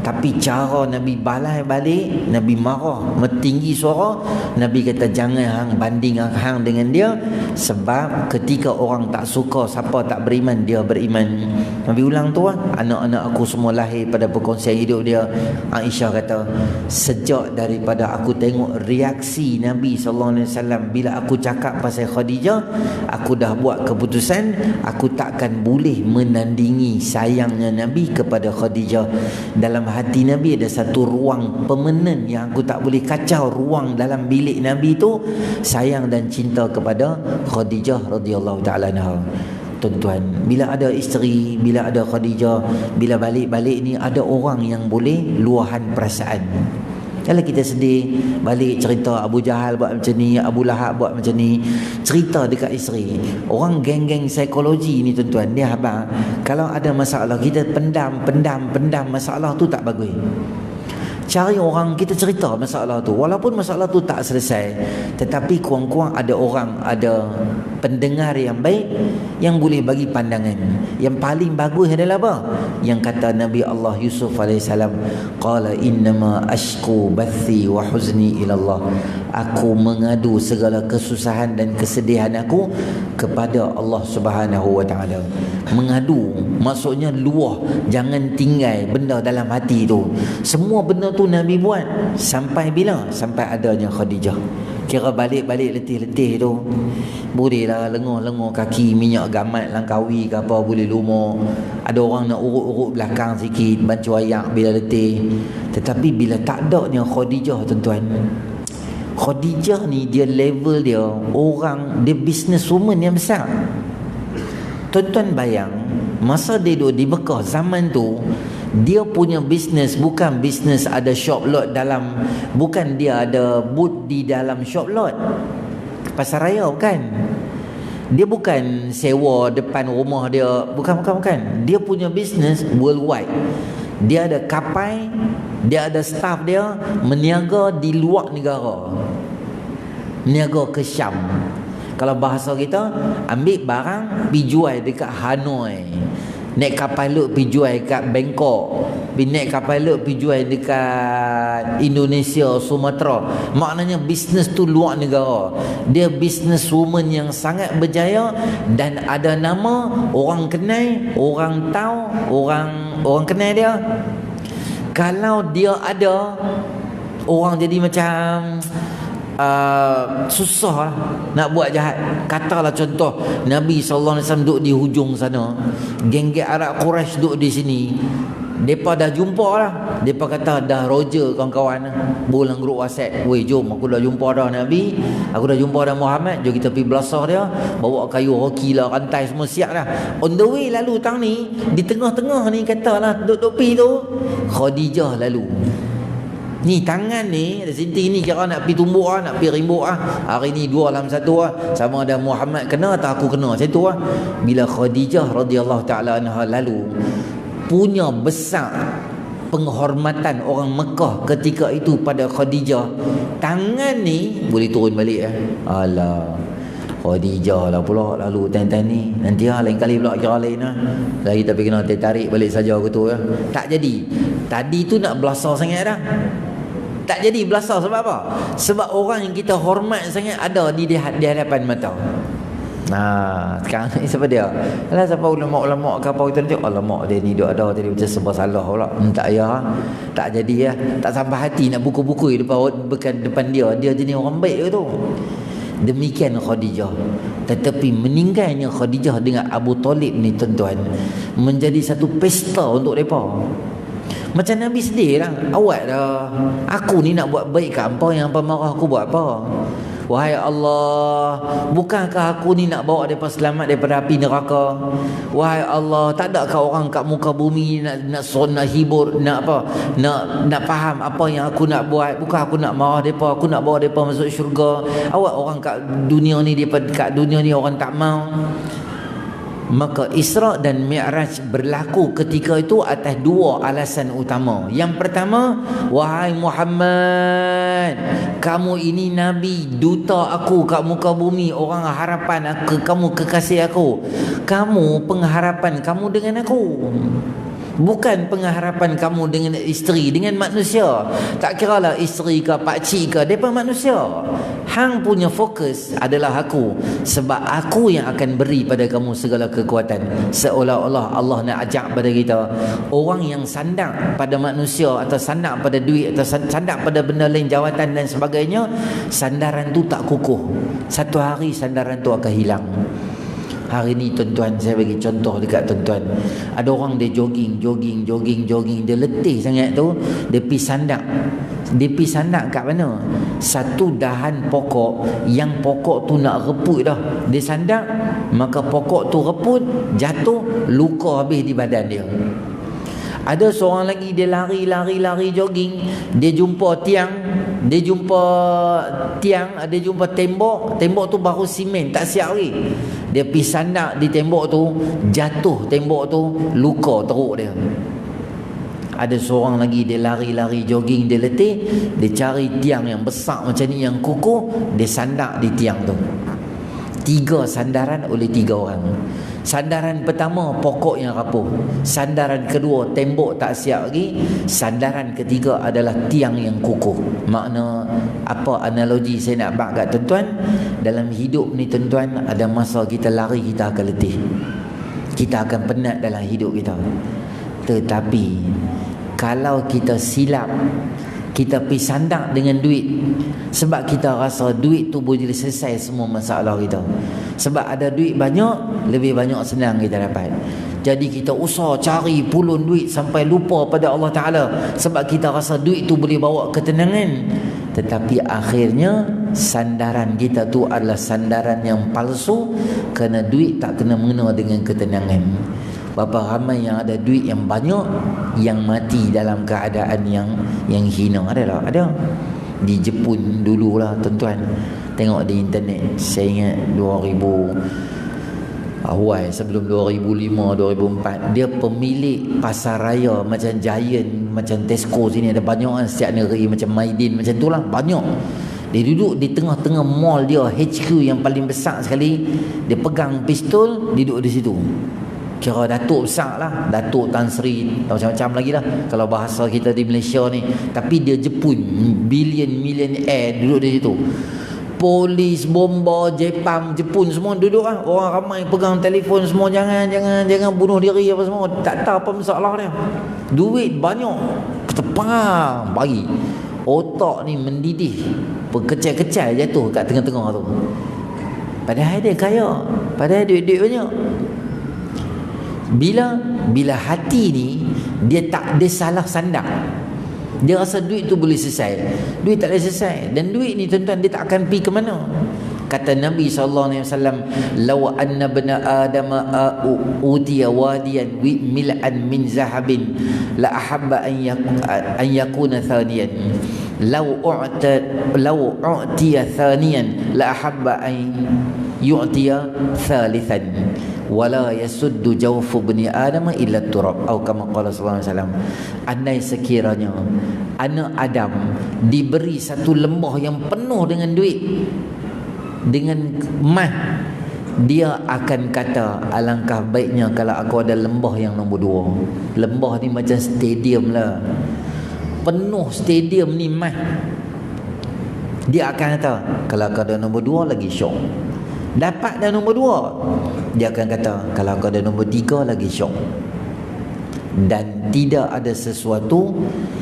Tapi cara Nabi balai balik, Nabi marah, tinggi suara, Nabi kata jangan hang banding hang dengan dia, sebab ketika orang tak suka siapa tak beriman, dia beriman. Nabi ulang tu lah, anak-anak aku semua lahir pada perkongsian hidup dia. Aisyah kata, sejak daripada aku tengok reaksi Nabi SAW bila aku cakap pasal Khadijah, aku dah buat keputusan aku takkan boleh menandingi sayangnya Nabi kepada Khadijah. Dalam hati Nabi ada satu ruang permanen yang aku tak boleh kacau. Ruang dalam bilik Nabi tu sayang dan cinta kepada Khadijah radhiyallahu taala anha. Tuan-tuan, bila ada isteri, bila ada Khadijah, bila balik-balik ni ada orang yang boleh luahan perasaan. Kalau kita sedih, balik cerita Abu Jahal buat macam ni, Abu Lahab buat macam ni, cerita dekat isteri. Orang geng-geng psikologi ni tuan-tuan, dia habaq, kalau ada masalah kita pendam masalah tu tak bagus. Cari orang, kita cerita masalah tu, walaupun masalah tu tak selesai, tetapi kurang-kurang ada orang, ada pendengar yang baik yang boleh bagi pandangan. Yang paling bagus adalah apa? Yang kata Nabi Allah Yusuf AS, qala innama ashku bathi wa huzni ila Allah, aku mengadu segala kesusahan dan kesedihan aku kepada Allah Subhanahu wa taala. Mengadu maksudnya luah, jangan tinggal benda dalam hati tu. Semua benda tu Nabi buat sampai bila? Sampai adanya Khadijah. Kira balik-balik letih-letih tu, bolehlah lenguh-lenguh kaki minyak gamat Langkawi ke apa, boleh lumur. Ada orang nak urut-urut belakang sikit, bancu ayak bila letih. Tetapi bila tak adanya Khadijah tuan-tuan, Khadijah ni dia level dia orang, dia business woman yang besar. Tuan-tuan bayang, masa dia duduk di Mekah zaman tu, dia punya bisnes bukan bisnes ada shop lot dalam, bukan dia ada booth di dalam shop lot pasar raya, bukan. Dia bukan sewa depan rumah dia, bukan. Dia punya bisnes worldwide. Dia ada kapal, dia ada staff dia meniaga di luar negara, meniaga ke Syam. Kalau bahasa kita, ambil barang pergi jual dekat Hanoi, naik kapal laut pergi jual kat Bangkok, naik kapal laut pergi jual dekat Indonesia, Sumatera. Maknanya bisnes tu luar negara. Dia business woman yang sangat berjaya dan ada nama, orang kenal, orang tahu, orang kenal dia. Kalau dia ada, orang jadi macam susah lah nak buat jahat. Katalah contoh, Nabi SAW duduk di hujung sana, geng-geng Arab Quraisy duduk di sini, mereka dah jumpa lah. Mereka kata dah Roger kawan-kawan bulan grup WhatsApp, weh jom aku dah jumpa dah Nabi, aku dah jumpa dah Muhammad, jom kita pergi belasah dia, bawa kayu hoki lah, rantai semua siap dah. On the way lalu tang ni, di tengah-tengah ni katalah duduk pergi tu, Khadijah lalu. Ni tangan ni, ada sinting ni kira nak pergi tumbuk lah, nak pergi rimbuk lah. Hari ni dua dalam satu lah, sama ada Muhammad kena atau aku kena, macam tu lah. Bila Khadijah radhiyallahu ta'ala anha lalu, punya besar penghormatan orang Mekah ketika itu pada Khadijah. Tangan ni boleh turun balik Alah, Khadijah lah pula lalu time-time ni. Nanti lain kali pula kira lain lah. Lagi tapi kena tarik balik saja aku tu Tak jadi. Tadi tu nak belasah sangat dah. Tak jadi belasah sebab apa? Sebab orang yang kita hormat sangat ada di hadapan mata. Sekarang ni siapa dia? Alah, siapa ulama-ulama ke apa kita nanti, ulama dia ni dia ada tadi macam sebab salah pula. Tak ya. Tak jadi tak sampai hati nak buku-buku depan dia. Dia jenis orang baik ke tu. Demikian Khadijah. Tetapi meninggalnya Khadijah dengan Abu Talib ni tuan-tuan, menjadi satu pesta untuk mereka. Macam Nabi sedih lah, awak dah, aku ni nak buat baik kat hampa, yang hampa marah aku buat apa? Wahai Allah, bukankah aku ni nak bawa mereka selamat daripada api neraka? Wahai Allah, tak adakah orang kat muka bumi nak hibur, nak apa, nak faham apa yang aku nak buat? Bukan aku nak marah mereka, aku nak bawa mereka masuk syurga. Awak orang kat dunia ni, kat dunia ni orang tak mau. Maka Isra dan Mi'raj berlaku ketika itu atas dua alasan utama. Yang pertama, wahai Muhammad, kamu ini Nabi, duta aku kat muka bumi, orang harapan aku, kamu kekasih aku. Kamu pengharapan kamu dengan aku, bukan pengharapan kamu dengan isteri, dengan manusia. Tak kiralah isteri ke pakcik ke, mereka manusia. Hang punya fokus adalah aku, sebab aku yang akan beri pada kamu segala kekuatan. Seolah-olah Allah nak ajak pada kita, orang yang sandak pada manusia atau sandak pada duit atau sandak pada benda lain, jawatan dan sebagainya, sandaran tu tak kukuh. Satu hari sandaran tu akan hilang. Hari ni tuan-tuan, saya bagi contoh dekat tuan-tuan. Ada orang dia jogging, dia letih sangat tu, dia pergi sandak. Dia pergi sandak kat mana? Satu dahan pokok, yang pokok tu nak reput dah. Dia sandak, maka pokok tu reput, jatuh, luka habis di badan dia. Ada seorang lagi, dia lari jogging, dia jumpa tiang, dia jumpa tembok tu baru simen, tak siap lagi. Dia pergi sandak di tembok tu, jatuh tembok tu, luka teruk dia. Ada seorang lagi, dia lari jogging, dia letih, dia cari tiang yang besar macam ni, yang kukuh, dia sandak di tiang tu. 3 sandaran oleh 3 orang. Sandaran pertama, pokok yang rapuh. Sandaran kedua, tembok tak siap lagi. Sandaran ketiga adalah tiang yang kukuh. Makna apa analogi saya nak bagi kat tuan-tuan? Dalam hidup ni tuan-tuan, ada masa kita lari, kita akan letih, kita akan penat dalam hidup kita. Tetapi kalau kita silap, kita pergi sandak dengan duit, sebab kita rasa duit tu boleh selesai semua masalah kita. Sebab ada duit banyak, lebih banyak senang kita dapat. Jadi kita usaha cari pulun duit sampai lupa pada Allah Ta'ala, sebab kita rasa duit tu boleh bawa ketenangan. Tetapi akhirnya sandaran kita tu adalah sandaran yang palsu, kerana duit tak kena mengena dengan ketenangan. Berapa ramai yang ada duit yang banyak, yang mati dalam keadaan yang hina. Ada di Jepun dululah tuan-tuan, tengok di internet. Saya ingat 2000 awal, sebelum 2005 2004, dia pemilik pasar raya macam Giant, macam Tesco sini, ada banyak kan, setiap negeri macam Maidin, macam tu lah, banyak. Dia duduk di tengah-tengah mall dia, HQ yang paling besar sekali. Dia pegang pistol, duduk di situ. Kira Datuk besar lah, Datuk Tan Sri, macam-macam lagi lah kalau bahasa kita di Malaysia ni. Tapi dia Jepun, millionaire duduk di situ. Polis, bomba, Jepun semua duduk lah. Orang ramai pegang telefon semua, jangan bunuh diri apa semua. Tak tahu apa masalah dia. Duit banyak, ketepang bagi. Otak ni mendidih, berkecai-kecai jatuh kat tengah-tengah tu. Padahal dia kaya, padahal duit banyak. Bila hati ni dia salah sandak, dia rasa duit tu boleh selesai. Duit tak boleh selesai. Dan duit ni tuan-tuan, dia tak akan pergi ke mana. Kata Nabi SAW, law anna bna adama utiya wadiyan mil'an min zahabin la ahabba an yakuna thaniyan. Law u'tiya thaniyan la ahabba an yu'tiya thalithan. Wala yasuddu jawfu bni adama illa turab, atau kama qala sallallahu alaihi wasallam. Andai sekiranya anak Adam diberi satu lembah yang penuh dengan duit, dengan emas, dia akan kata, alangkah baiknya kalau aku ada lembah yang nombor 2. Lembah ni macam stadium lah, penuh stadium ni emas. Dia akan kata, kalau aku ada nombor 2 lagi syok. Dapat dah nombor 2, dia akan kata, kalau kau ada nombor 3 lagi syok. Dan tidak ada sesuatu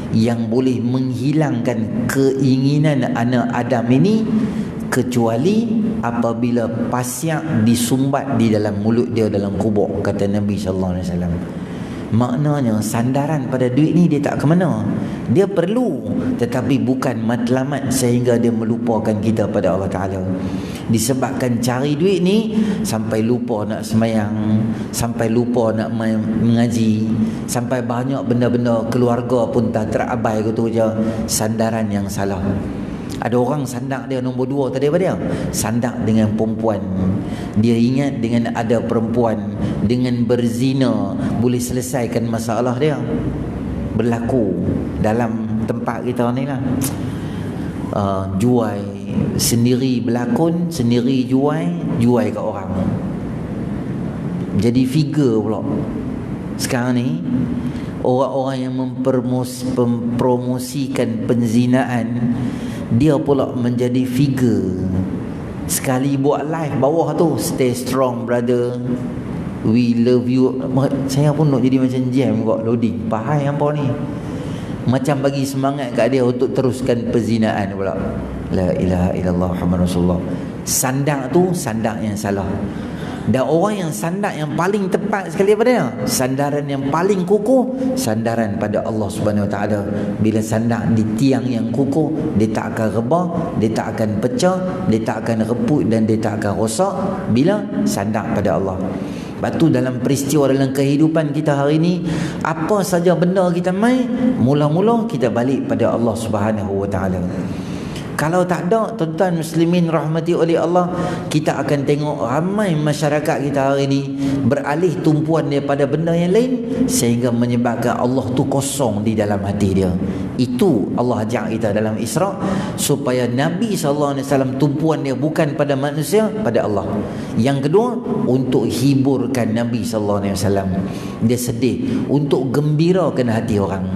yang boleh menghilangkan keinginan anak Adam ini, kecuali apabila pasyak disumbat di dalam mulut dia dalam kubur, kata Nabi SAW. Maknanya sandaran pada duit ni dia tak ke mana. Dia perlu, tetapi bukan matlamat sehingga dia melupakan kita pada Allah Ta'ala. Disebabkan cari duit ni sampai lupa nak semayang, sampai lupa nak mengaji, sampai banyak benda-benda keluarga pun tak terabai gitu je. Sandaran yang salah. Ada orang sandak dia nombor 2 tadi apa dia? Sandak dengan perempuan. Dia ingat dengan ada perempuan, dengan berzina boleh selesaikan masalah dia. Berlaku dalam tempat kita ni lah. Jual sendiri berlakon, sendiri jual kat orang. Jadi figure pula. Sekarang ni orang-orang yang mempromosikan penzinaan, dia pula menjadi figure. Sekali buat live bawah tu, stay strong brother, we love you. Saya pun nak jadi macam jam kot, loading pahai apa ni, macam bagi semangat kat dia untuk teruskan perzinaan pula. La ilaha illallah Muhammad Rasulullah. Sandak tu sandak yang salah. Dan orang yang sandak yang paling tepat sekali pada dia, sandaran yang paling kukuh, sandaran pada Allah Subhanahu Wa Taala. Bila sandak di tiang yang kukuh, dia tak akan rebah, dia tak akan pecah, dia tak akan reput dan dia tak akan rosak bila sandak pada Allah. Sebab tu dalam peristiwa dalam kehidupan kita hari ni, apa saja benda kita main, mula-mula kita balik pada Allah Subhanahu Wa Taala. Kalau tak ada, tuan-tuan muslimin rahmati oleh Allah, kita akan tengok ramai masyarakat kita hari ini beralih tumpuan daripada benda yang lain, sehingga menyebabkan Allah tu kosong di dalam hati dia. Itu Allah ajak kita dalam Isra, supaya Nabi SAW tumpuan dia bukan pada manusia, pada Allah. Yang kedua, untuk hiburkan Nabi SAW. Dia sedih untuk gembirakan hati orang.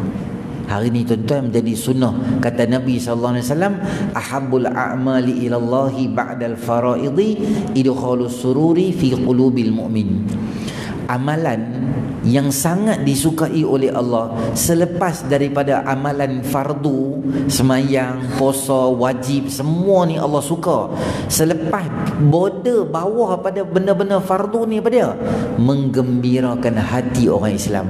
Hari ni tuan-tuan menjadi sunnah, kata Nabi SAW, ahabbul a'mali ilallahi ba'dal faraidi idkhalus sururi fi qulubil mu'min. Amalan yang sangat disukai oleh Allah selepas daripada amalan fardu, semayang, puasa, wajib, semua ni Allah suka. Selepas border bawah pada benda-benda fardu ni apa dia? Menggembirakan hati orang Islam.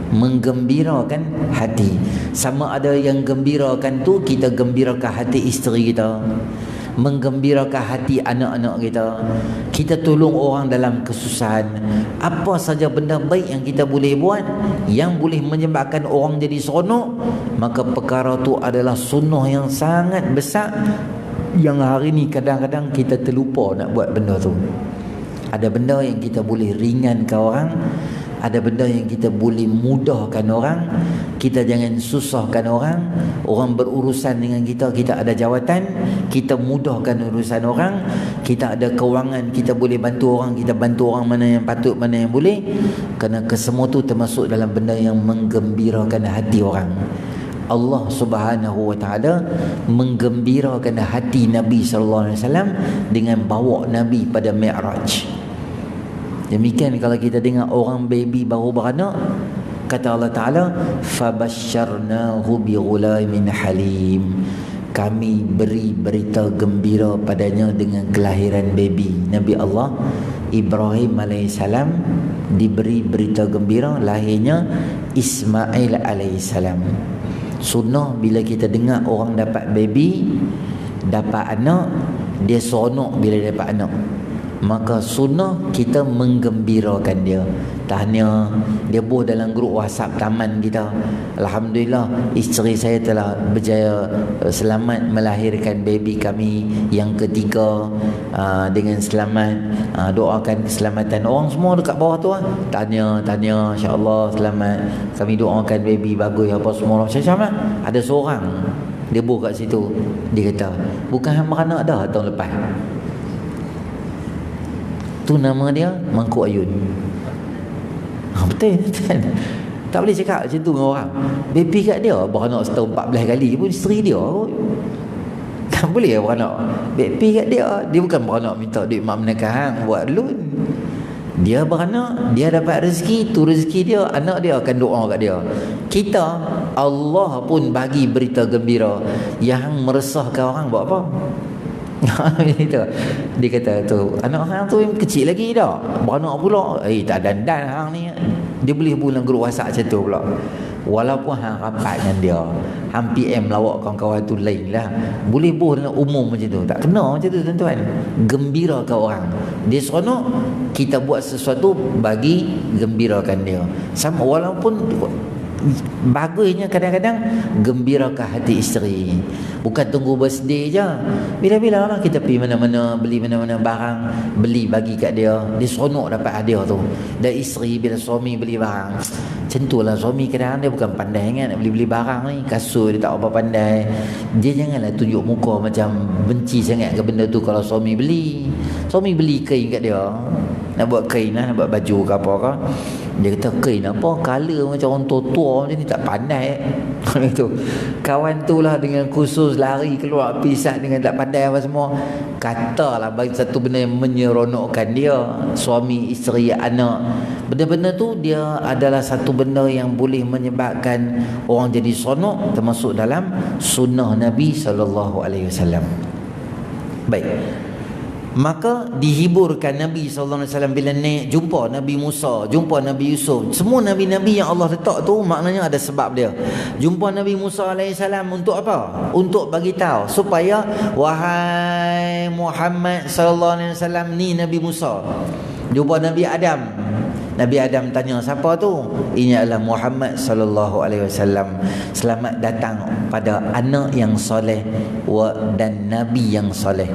Menggembirakan hati. Sama ada yang gembirakan tu kita gembirakan hati isteri kita, menggembirakan hati anak-anak kita, kita tolong orang dalam kesusahan. Apa saja benda baik yang kita boleh buat yang boleh menyebabkan orang jadi seronok, maka perkara tu adalah sunnah yang sangat besar, yang hari ni kadang-kadang kita terlupa nak buat benda tu. Ada benda yang kita boleh ringankan orang, ada benda yang kita boleh mudahkan orang. Kita jangan susahkan orang. Orang berurusan dengan kita, kita ada jawatan, kita mudahkan urusan orang. Kita ada kewangan, kita boleh bantu orang, kita bantu orang mana yang patut, mana yang boleh. Kerana kesemua tu termasuk dalam benda yang menggembirakan hati orang. Allah Subhanahu Wa Taala menggembirakan hati Nabi sallallahu alaihi wasallam dengan bawa Nabi pada Mi'raj. Demikian kalau kita dengar orang baby baru beranak, kata Allah Ta'ala, fabasyarnahu bighulamin halim. Kami beri berita gembira padanya dengan kelahiran baby. Nabi Allah Ibrahim AS diberi berita gembira lahirnya Ismail AS. Sunnah bila kita dengar orang dapat baby, dapat anak, dia seronok bila dapat anak, maka sunnah kita menggembirakan dia. Tahniah, dia buat dalam grup WhatsApp taman kita, alhamdulillah isteri saya telah berjaya selamat melahirkan baby kami yang ketiga dengan selamat. Doakan keselamatan orang semua dekat bawah tu. Tahniah, insya-Allah selamat. Kami doakan baby bagus apa semua macam-macam. Ada seorang dia buat kat situ, dia kata bukan hang beranak dah tahun lepas. Tu nama dia Mangkuk Ayun. Betul kan? Tak boleh cakap macam tu dengan orang. Baby kat dia beranak setahun 14 kali pun isteri dia kot. Tak boleh beranak. Baby kat dia, dia bukan beranak minta duit mak menekah hang buat loan. Dia beranak, dia dapat rezeki, tu rezeki dia, anak dia akan doa kat dia. Kita, Allah pun bagi berita gembira. Yang meresahkan orang buat apa? Dia kata tu anak hang tu kecil lagi dah, beranak pula, tak dandan hang ni. Dia boleh bulan grup WhatsApp macam tu pula. Walaupun hang rapat dengan dia, hang PM lawak kawan-kawan tu lain lah. Boleh dalam umum macam tu. Tak kena macam tu tuan-tuan. Gembirakan orang. Dia seronok, kita buat sesuatu bagi gembirakan dia. Sama walaupun bagusnya kadang-kadang gembirakan hati isteri. Bukan tunggu birthday je. Bila-bila lah kita pergi mana-mana, beli mana-mana barang, beli bagi kat dia. Dia seronok dapat hadiah tu. Dan isteri bila suami beli barang, macam tu lah suami kadang-kadang dia bukan pandai kan nak beli-beli barang ni. Kasut dia tak apa pandai. Dia janganlah tunjuk muka macam benci sangat ke benda tu kalau suami beli. Suami beli kain kat dia, nak buat kain lah, nak buat baju ke apa ke. Dia kata kain apa, color macam orang tua-tua macam ni, tak pandai itu. Kawan tu lah dengan khusus lari keluar pisah dengan tak pandai apa semua. Katalah bagi satu benda yang menyeronokkan dia, suami, isteri, anak. Benda-benda tu dia adalah satu benda yang boleh menyebabkan orang jadi seronok, termasuk dalam sunnah Nabi SAW. Baik. Maka dihiburkan Nabi SAW bila naik jumpa Nabi Musa, jumpa Nabi Yusuf. Semua Nabi-Nabi yang Allah letak tu maknanya ada sebab dia. Jumpa Nabi Musa AS untuk apa? Untuk bagi tahu supaya wahai Muhammad SAW ni Nabi Musa. Jumpa Nabi Adam. Nabi Adam tanya siapa tu? Ini adalah Muhammad SAW. Selamat datang pada anak yang soleh dan Nabi yang soleh.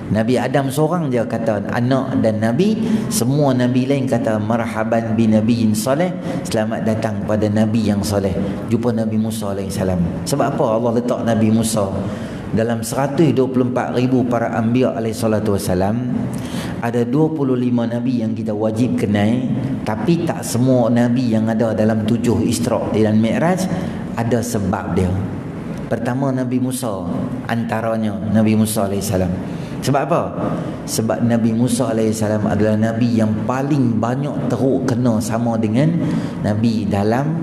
Nabi Adam seorang je kata anak dan Nabi. Semua Nabi lain kata marhaban bi nabiyyin soleh, selamat datang pada Nabi yang soleh. Jumpa Nabi Musa AS. Sebab apa Allah letak Nabi Musa dalam 124,000 para anbiya AS? Ada 25 Nabi yang kita wajib kenal. Tapi tak semua Nabi yang ada dalam 7 Isra' dan Mi'raj ada sebab dia. Pertama Nabi Musa, antaranya Nabi Musa AS. Sebab apa? Sebab Nabi Musa AS adalah Nabi yang paling banyak teruk kena sama dengan Nabi dalam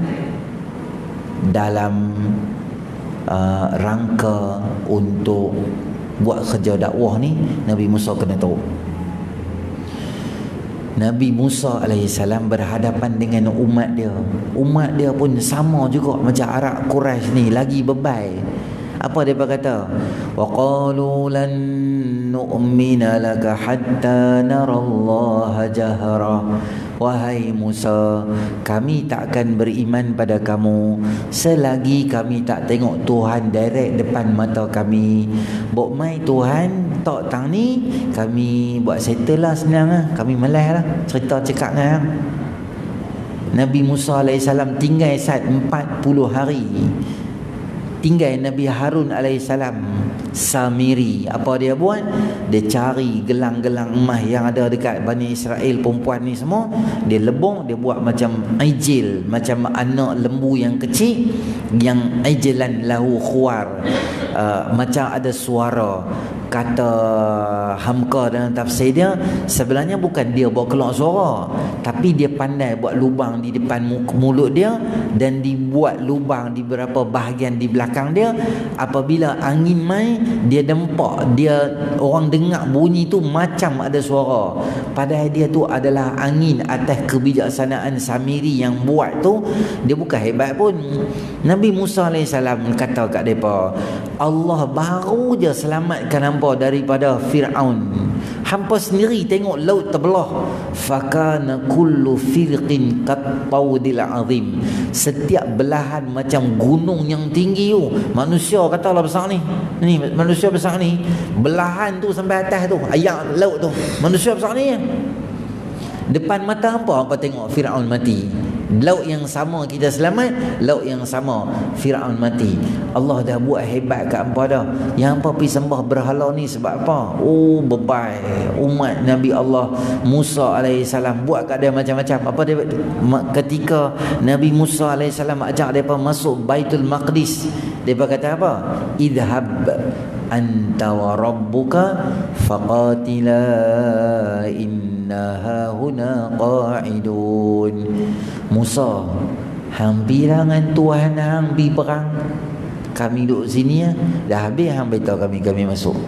rangka untuk buat kerja dakwah ni. Nabi Musa kena teruk. Nabi Musa AS berhadapan dengan umat dia. Umat dia pun sama juga macam Arab Quraisy ni, lagi bebai. Apa dia berkata? Wa qalu lan nu'mina laka hatta narallaha jahra. Wahai Musa, kami takkan beriman pada kamu selagi kami tak tengok Tuhan direct depan mata kami. Bok mai Tuhan tok tang ni kami buat settle lah, senang lah. Kami malas lah cerita cakap dengan hang. Nabi Musa AS tinggal saat 40 hari. Tinggal Nabi Harun AS Samiri. Apa dia buat? Dia cari gelang-gelang emas yang ada dekat Bani Israel, perempuan ni semua. Dia lebong, dia buat macam ijil, macam anak lembu yang kecil, yang ijilan lahu khuar, macam ada suara. Kata Hamka dalam tafsir dia, sebenarnya bukan dia buat keluar suara, tapi dia pandai buat lubang di depan mulut dia dan dibuat lubang di beberapa bahagian di belakang dia. Apabila angin mai, dia dempak, dia orang dengar bunyi tu macam ada suara, padahal dia tu adalah angin atas kebijaksanaan Samiri yang buat tu. Dia bukan hebat pun. Nabi Musa AS kata kat mereka, Allah baru je selamatkan hampa daripada Fir'aun. Hampa sendiri tengok laut terbelah. Fakana kullu firqin kattawdil azim. Setiap belahan macam gunung yang tinggi tu. Manusia katalah besar ni. Ni manusia besar ni. Belahan tu sampai atas tu, ayak laut tu. Manusia besar ni. Depan mata hampa tengok Fir'aun mati. Laut yang sama kita selamat, laut yang sama Fir'aun mati. Allah dah buat hebat kat hampa dah. Yang hampa pergi sembah berhala ni sebab apa? Oh, bebai umat Nabi Allah Musa AS buat kat dia macam-macam. Apa dia ketika Nabi Musa AS ajak mereka masuk Baitul Maqdis, mereka kata apa? Idhab anta wa rabbuka faqatila inna hahuna qa'idun. Musa, hang bilangan Tuhan hang pergi perang, kami duduk sini ya. Dah habis hang beritahu kami masuk.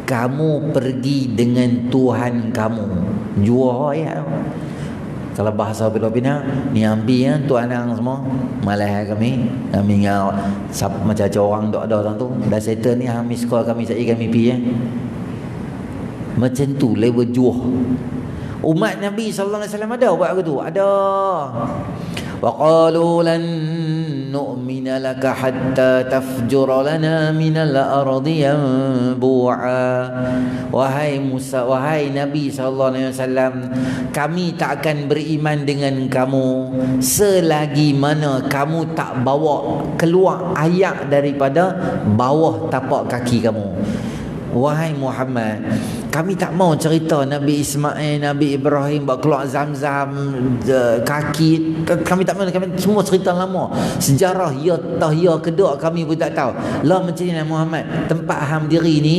Kamu pergi dengan Tuhan kamu. Jual ayat. Kalau bahasa Filipina, ni ambil ya, tu anak semua malah kami ngau macam orang dok ada orang tu dah settle ni hang miss call kami saya kami pi ya. Macam tu level juah. Umat Nabi sallallahu alaihi wasallam ada buat begitu, ada. Wa qalu lan nu'mina laka hatta tafjura lana minal ardi yanbu'a. Wahai Musa, wahai Nabi sallallahu alaihi wasallam, kami tak akan beriman dengan kamu selagi mana kamu tak bawa keluar air daripada bawah tapak kaki kamu. Wahai Muhammad, kami tak mau cerita Nabi Ismail, Nabi Ibrahim buat keluar Zam-Zam kaki. Kami tak mau, kami semua cerita lama. Sejarah ya tahiyah kedua kami pun tak tahu. Lah macam ni Muhammad, tempat hang diri ni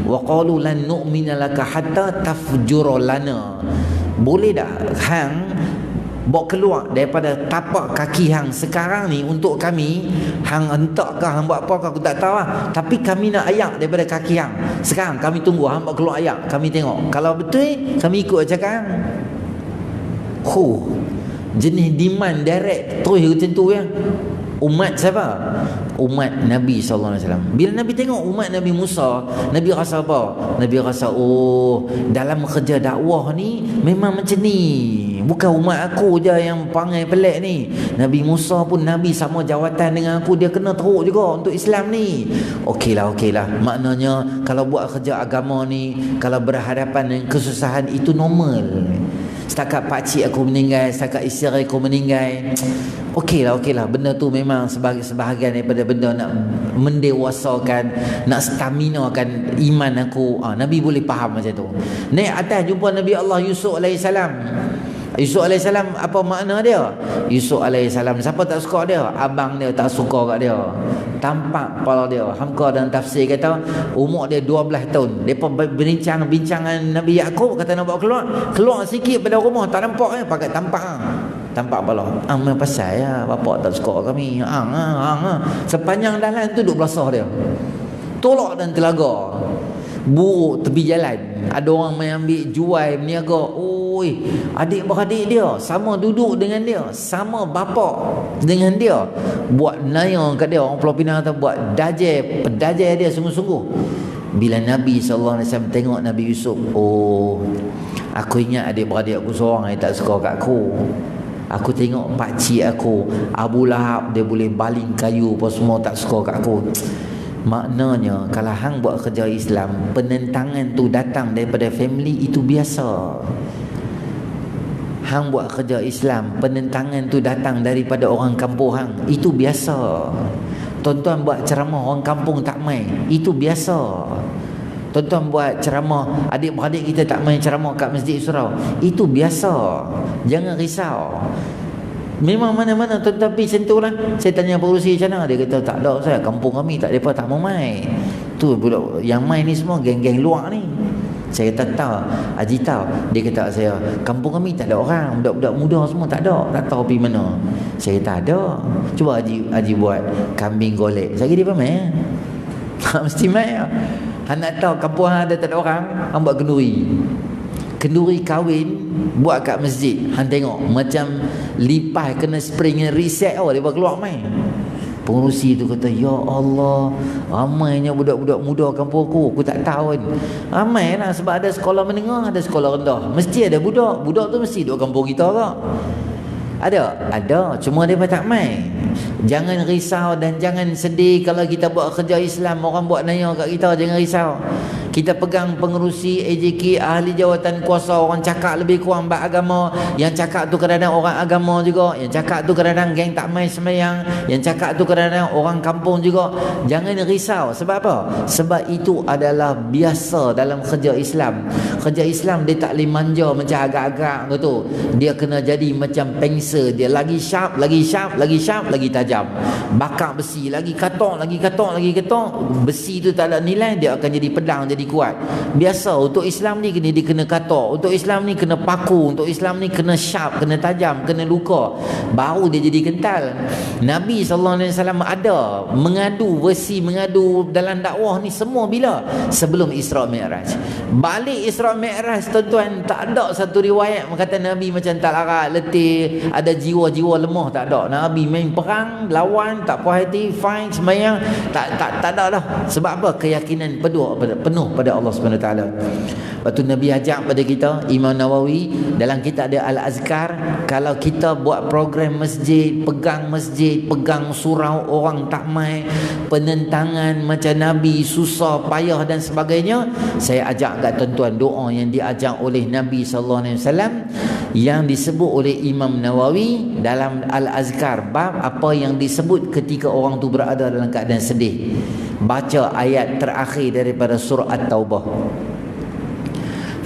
wa qalu lan nu'mina laka hatta tafjura lana. Boleh tak hang bawa keluar daripada tapak kaki hang sekarang ni untuk kami, hang hentak ke hang buat apa ke aku tak tahu lah, tapi kami nak ayak daripada kaki hang sekarang. Kami tunggu hang bawa keluar ayak, kami tengok kalau betul kami ikut cakap hang. Jenis demand direct terus macam tu ya. Umat siapa? Umat Nabi sallallahu alaihi wasallam. Bila Nabi tengok umat Nabi Musa, Nabi rasa apa? Nabi rasa dalam kerja dakwah ni memang macam ni. Bukan umat aku je yang panggil pelik ni. Nabi Musa pun Nabi sama jawatan dengan aku, dia kena teruk juga untuk Islam ni. Okeylah. Maknanya kalau buat kerja agama ni, kalau berhadapan dengan kesusahan itu normal. Setakat pakcik aku meninggal, setakat isteri aku meninggal, okeylah. Benda tu memang sebahagian daripada benda nak mendewasakan, nak staminakan iman aku. Nabi boleh faham macam tu. Naik atas jumpa Nabi Allah Yusuf alaihissalam. Yusuf alaihissalam, apa makna dia? Yusuf alaihissalam, siapa tak suka dia? Abang dia tak suka kat dia. Tampak kepala dia. Hamka dan tafsir kata umur dia 12 tahun. Depa bincang-bincangan Nabi Yaqub, kata nak bawa keluar sikit pada rumah, tak nampak pakai tampak kepala. Memang pasal ya bapak tak suka kami. Sepanjang jalan tu duk belasah dia. Tolak dan telaga. Buruk tepi jalan. Ada orang main ambil jual berniaga. Adik-beradik dia sama duduk dengan dia, sama bapa dengan dia, buat naya kat dia. Orang Pulau Pinang kata buat pedajai dia sungguh-sungguh. Bila Nabi sallallahu alaihi wasallam tengok Nabi Yusuf, aku ingat adik-beradik aku seorang yang tak suka kat aku. Aku tengok pakcik aku Abu Lahab, dia boleh baling kayu apa semua, tak suka kat aku. Maknanya kalau hang buat kerja Islam, penentangan tu datang daripada family, itu biasa. Hang buat kerja Islam, penentangan tu datang daripada orang kampung hang, itu biasa. Tuan-tuan buat ceramah orang kampung tak main, itu biasa. Tuan-tuan buat ceramah adik-beradik kita tak main ceramah kat Masjid Surau, itu biasa. Jangan risau. Memang mana-mana tuan-tuan pergi sentuh lah. Saya tanya pengurusi macam mana, dia kata tak ada saya, kampung kami tak, mereka tak mau main. Tu budak yang main ni semua geng-geng luar ni. Saya kata tahu, Haji tahu. Dia kata saya, kampung kami tak ada orang, budak-budak muda semua tak ada, tak tahu pergi mana. Saya kata ada. Cuba Haji buat kambing golek. Saya kata dia main. Mesti main. Han nak tahu kampung ada tak ada orang, han buat kenduri kahwin, buat kat masjid. Han tengok macam lipas kena spring reset dia keluar main. Pengurusi tu kata, ya Allah, ramainya budak-budak muda kampung aku tak tahu kan. Ramai lah, sebab ada sekolah menengah, ada sekolah rendah. Mesti ada budak tu mesti duduk kampung kita ke? Ada, cuma dia tak main. Jangan risau dan jangan sedih kalau kita buat kerja Islam, orang buat naya kat kita, jangan risau. Kita pegang pengerusi AJK, ahli jawatan kuasa, orang cakap lebih kurang bab agama. Yang cakap tu kadang-kadang orang agama juga, yang cakap tu kadang-kadang geng tak main semayang, yang cakap tu kadang-kadang orang kampung juga. Jangan risau. Sebab apa? Sebab itu adalah biasa dalam kerja Islam. Kerja Islam dia tak boleh manja macam agak-agak gitu. Dia kena jadi macam pensel. Dia lagi sharp, lagi tajam. Bakar besi, lagi katok. Besi tu tak ada nilai, dia akan jadi pedang, jadi kuat. Biasa untuk Islam ni dia kena katok, untuk Islam ni kena paku, untuk Islam ni kena sharp, kena tajam, kena luka, baru dia jadi kental. Nabi SAW ada mengadu dalam dakwah ni semua bila? Sebelum Isra Mi'raj. Balik Isra Mi'raj tuan-tuan, tak ada satu riwayat kata Nabi macam tak larat, letih, ada jiwa-jiwa lemah, tak ada. Nabi main perang, lawan, tak puas hati, fight, sembahyang, tak ada dah. Sebab apa? Keyakinan penuh pada Allah Subhanahu Wa Taala. Lepas tu Nabi ajak pada kita, Imam Nawawi dalam kitab dia Al-Azkar, kalau kita buat program masjid, pegang surau orang tak mai, penentangan macam Nabi, susah, payah dan sebagainya, saya ajak kat tuan-tuan doa yang diajak oleh Nabi SAW, yang disebut oleh Imam Nawawi dalam Al-Azkar, bab apa yang disebut ketika orang tu berada dalam keadaan sedih. Baca ayat terakhir daripada surah At-Taubah.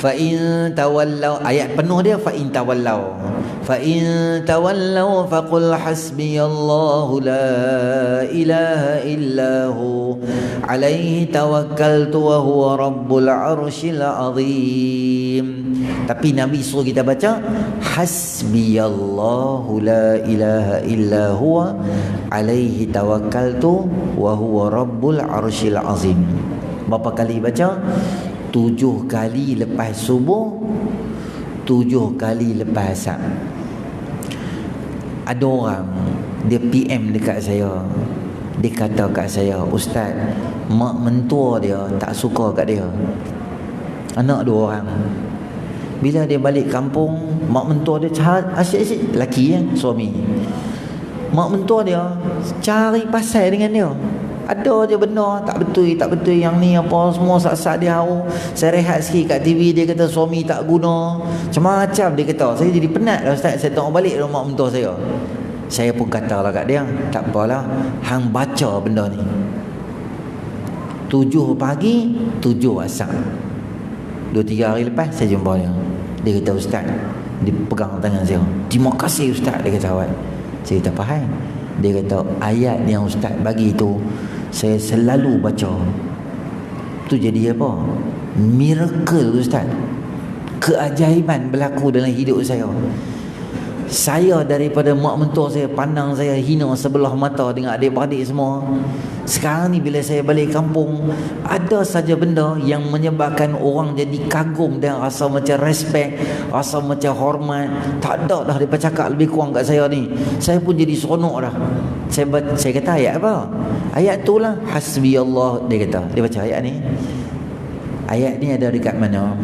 Fa in tawallaw, ayat penuh dia fa in tawallaw. Fa in tawallaw faqul hasbiyallahu la ilaha illahu alaihi tawakkaltu wa huwa rabbul arsyil azim. Tapi Nabi suruh kita baca hasbiyallahu la ilaha illa huwa alaihi tawakkaltu wa huwa rabbul arsyil azim. Berapa kali baca? 7 kali lepas subuh, 7 kali lepas asar. Ada orang dia PM dekat saya, dia kata kat saya, Ustaz, mak mentua dia tak suka kat dia. Anak 2 orang. Bila dia balik kampung, mak mentua dia asyik-asyik, lelaki suami. Mak mentua dia cari pasal dengan dia. Ada je benda tak betul yang ni apa semua sat-sat dia haru. Saya rehat sikit kat TV, dia kata suami tak guna, macam-macam dia kata. Saya jadi penat lah Ustaz, saya tengok balik rumah mentua saya. Saya pun kata lah kat dia, tak apalah, hang baca benda ni 7 pagi 7 asar. 2-3 hari lepas saya jumpa dia. Dia kata, Ustaz, dia pegang tangan saya, terima kasih Ustaz, dia kata awak. Saya kata faham. Dia kata ayat yang Ustaz bagi tu saya selalu baca. Tu jadi apa? Miracle Ustaz. Keajaiban berlaku dalam hidup saya. Saya daripada mak mentua saya pandang saya hina sebelah mata dengan adik-beradik semua. Sekarang ni bila saya balik kampung, ada saja benda yang menyebabkan orang jadi kagum dan rasa macam respect, rasa macam hormat. Tak ada dah dia cakap lebih kurang kat saya ni. Saya pun jadi seronok dah. Saya kata ayat apa? Ayat tu lah hasbi Allah, dia kata. Dia baca ayat ni. Ayat ni ada dekat mana?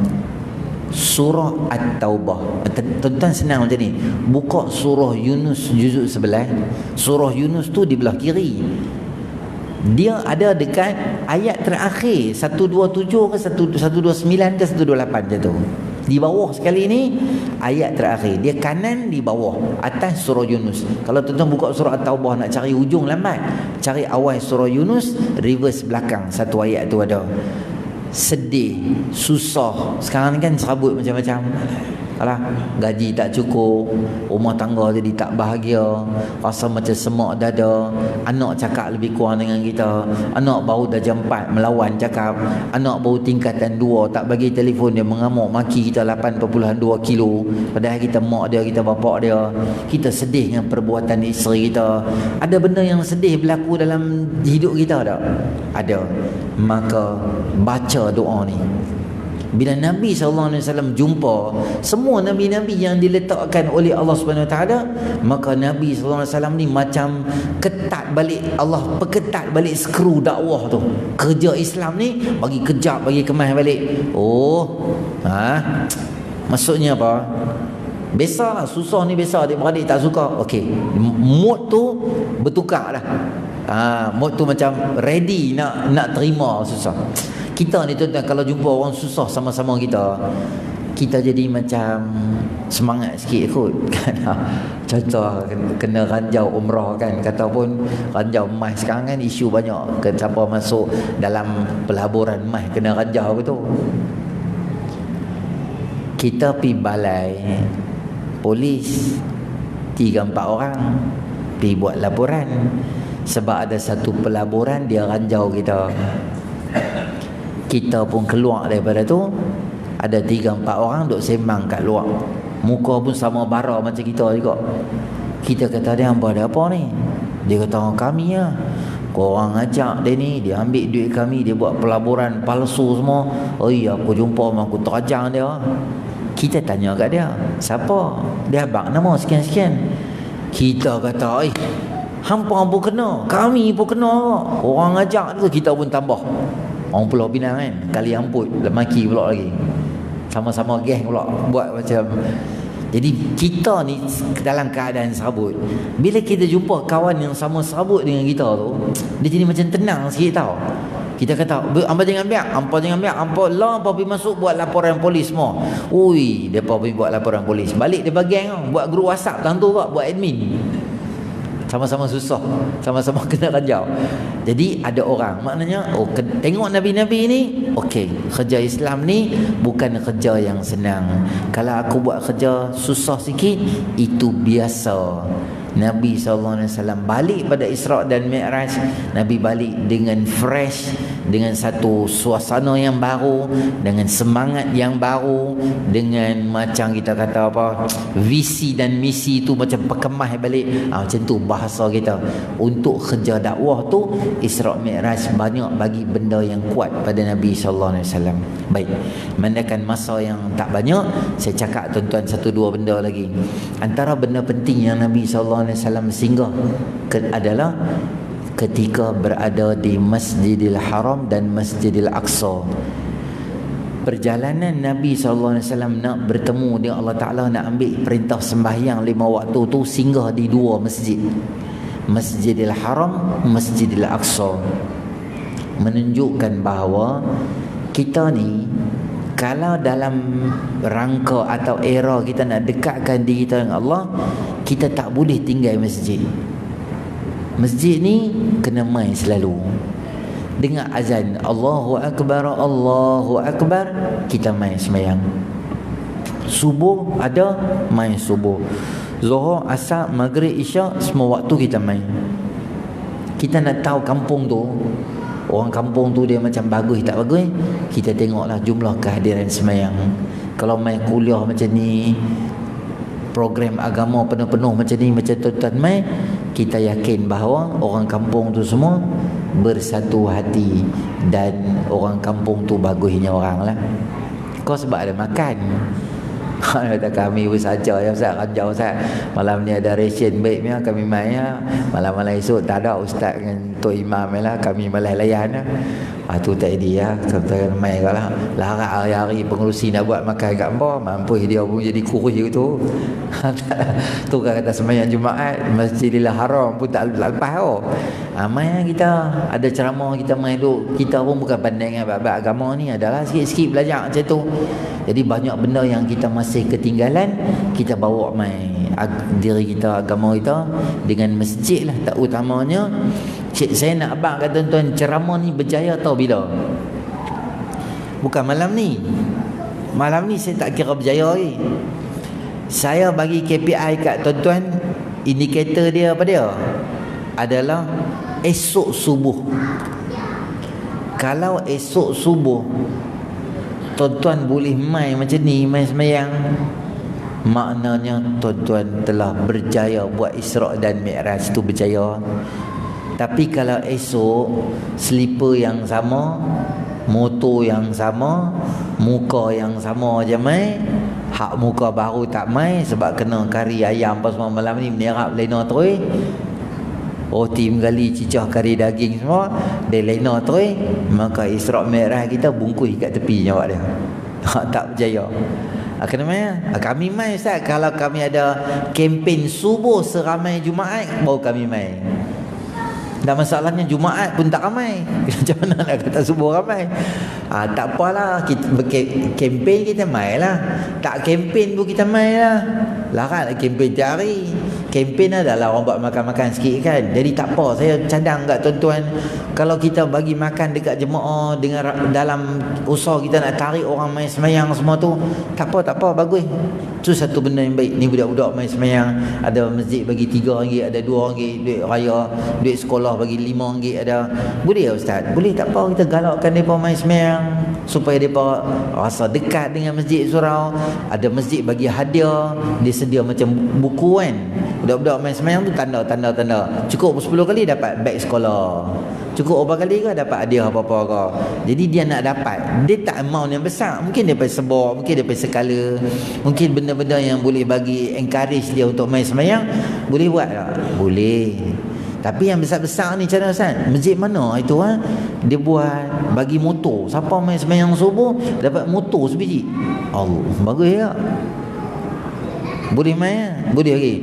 Surah At-Taubah. Tuan-tuan senang macam ni. Buka surah Yunus juzuk 11. Surah Yunus tu di belah kiri. Dia ada dekat ayat terakhir 127 ke 129 ke 128 macam tu. Di bawah sekali ni ayat terakhir. Dia kanan, di bawah, atas surah Yunus. Kalau tuan-tuan buka surah At-Taubah nak cari hujung lambat, cari awal surah Yunus, reverse belakang satu ayat tu ada. Sedih, susah. Sekarang ni kan serabut macam-macam. Alah, gaji tak cukup, rumah tangga jadi tak bahagia, rasa macam semak dada, anak cakap lebih kurang dengan kita, anak baru darjah 4 melawan cakap, anak baru tingkatan 2 tak bagi telefon, dia mengamuk maki kita 8.2 kilo, padahal kita mak dia, kita bapak dia. Kita sedih dengan perbuatan isteri kita. Ada benda yang sedih berlaku dalam hidup kita tak? Ada. Maka baca doa ni. Bila Nabi SAW jumpa semua Nabi-Nabi yang diletakkan oleh Allah SWT, maka Nabi SAW ni macam ketat balik, Allah perketat balik skru dakwah tu. Kerja Islam ni bagi kejap, bagi kemas balik. Maksudnya apa? Biasalah, susah ni biasa, adik-beradik tak suka. Okey, mood tu bertukar dah. Mood tu macam ready nak terima susah. Kita ni tuan-tuan kalau jumpa orang susah sama-sama kita jadi macam semangat sikit kot kan. Contoh kena ranjau umrah kan, kata pun ranjau emas sekarang kan isu banyak, siapa masuk dalam pelaburan emas kena ranjau betul. Kita pergi balai polis 3-4 orang pergi buat laporan sebab ada satu pelaburan dia ranjau kita. Kita pun keluar daripada tu, ada 3-4 orang duk sembang kat luar. Muka pun sama bara macam kita juga. Kita kata dia, hangpa ada apa ni? Dia kata, kami lah. Korang ajak dia ni, dia ambil duit kami, dia buat pelaburan palsu semua. Oh iya, aku jumpa aku terajang dia. Kita tanya kat dia, siapa? Dia abang nama sekian-sekian. Kita kata, hampa pun kena, kami pun kena. Orang ajak tu, kita pun tambah. Orang Pulau Pinang kan, kali amput, maki pula lagi. Sama-sama geng pula, buat macam. Jadi kita ni dalam keadaan serabut. Bila kita jumpa kawan yang sama serabut dengan kita tu, dia jadi macam tenang sikit tau. Kita kata, hampa jangan biar, hampa lah, hampa pergi masuk buat laporan polis semua. Ui, depa pergi buat laporan polis. Balik dia geng, buat grup WhatsApp tentu kak, buat admin. Sama-sama susah, sama-sama kena ranjau. Jadi ada orang, maknanya tengok Nabi-Nabi ni, okey, kerja Islam ni bukan kerja yang senang. Kalau aku buat kerja susah sikit, itu biasa. Nabi SAW balik pada Isra' dan Mi'raj, Nabi balik dengan fresh, dengan satu suasana yang baru, dengan semangat yang baru, dengan macam kita kata apa, visi dan misi tu macam perkemas balik. Macam tu bahasa kita. Untuk kerja dakwah tu, Isra' Mi'raj banyak bagi benda yang kuat pada Nabi SAW. Baik, mandakan masa yang tak banyak, saya cakap tuan-tuan 1-2 benda lagi. Antara benda penting yang Nabi SAW singgah adalah ketika berada di Masjidil Haram dan Masjidil Aqsa. Perjalanan Nabi SAW nak bertemu dengan Allah Ta'ala, nak ambil perintah sembahyang 5 waktu tu, singgah di 2 masjid, Masjidil Haram, Masjidil Aqsa. Menunjukkan bahawa kita ni, kalau dalam rangka atau era kita nak dekatkan diri kita dengan Allah, kita tak boleh tinggal masjid. Masjid ni kena main selalu. Dengar azan Allahu Akbar, kita main sembahyang. Subuh ada, main subuh. Zuhur, Asar, Maghrib, Isyak, semua waktu kita main. Kita nak tahu kampung tu, orang kampung tu dia macam bagus tak bagus, kita tengoklah jumlah kehadiran sembahyang. Kalau main kuliah macam ni, program agama penuh-penuh macam ni, macam tuan-tuan main, kita yakin bahawa orang kampung tu semua bersatu hati, dan orang kampung tu bagusnya orang lah. Kau sebab ada makan. Kata kami pun saja ya Ustaz, ranjau Ustaz, malam ni ada ration baiknya kami main ya. Malam-malam esok tak ada Ustaz dengan Tok Imam lah, kami malas layan lah. Tu tak dia tuan-tuan main lah. Larat hari-hari pengurusi nak buat makan kat apa, mampu dia pun jadi kurus tu. Tu kan kata sembahyang Jumaat Masjidil Haram pun tak lepas oh. Main kita ada ceramah, kita main duk. Kita pun bukan pandai dengan bab agama ni, adalah sikit-sikit belajar macam tu. Jadi banyak benda yang kita masih ketinggalan, kita bawa main diri kita, agama kita dengan masjid lah. Tak utamanya, saya nak abang kata tuan-tuan, ceramah ni berjaya tahu bila? Bukan malam ni. Malam ni saya tak kira berjaya lagi. Saya bagi KPI kat tuan-tuan, indikator dia apa dia? Adalah esok subuh. Kalau esok subuh tuan-tuan boleh main macam ni, main sembahyang, maknanya tuan-tuan telah berjaya buat Isra' dan Mi'raj tu, berjaya. Tapi kalau esok slipper yang sama, motor yang sama, muka yang sama je main, hak muka baru tak main sebab kena kari ayam pas semua malam ni menyerap lena terus. Roti menggali, cicah kari daging semua, dia lena terus, maka Isra' Mi'raj kita bungkus kat tepi nyawa dia. Tak berjaya. Kena main. Kami main Ustaz. Kalau kami ada kempen subuh seramai Jumaat, baru kami main. Dan masalahnya Jumaat pun tak ramai. Macam mana nak kata subuh ramai? Tak apalah, kita kempen kita main lah. Tak kempen pun kita main lah. Larat kempen tiap hari. kempen adalah orang buat makan-makan sikit kan. Jadi tak apa, saya cadang kat tuan-tuan, kalau kita bagi makan dekat jemaah dengan dalam usaha kita nak tarik orang main semayang semua tu, tak apa, bagus. Tu satu benda yang baik. Ni budak-budak main semayang, ada masjid bagi RM3, ada RM2, duit raya, duit sekolah bagi RM5 ada. Boleh ustaz? Boleh, tak apa, kita galakkan mereka main semayang supaya mereka rasa dekat dengan masjid surau. Ada masjid bagi hadiah, dia sedia macam buku kan. Budak-budak main semayang tu tanda. Cukup 10 kali dapat beg sekolah, cukup berapa kali ke dapat hadiah apa-apa ke. Jadi dia nak dapat, dia tak amount yang besar, mungkin dia pergi sebab, mungkin dia pergi sekala, mungkin benda-benda yang boleh bagi encourage dia untuk main semayang, boleh buat tak? Boleh. Tapi yang besar-besar ni macam mana Ustaz? Masjid mana itu dia buat bagi motor, siapa main semayang subuh dapat motor sebiji. Allah, bagus ya. Boleh main, boleh lagi.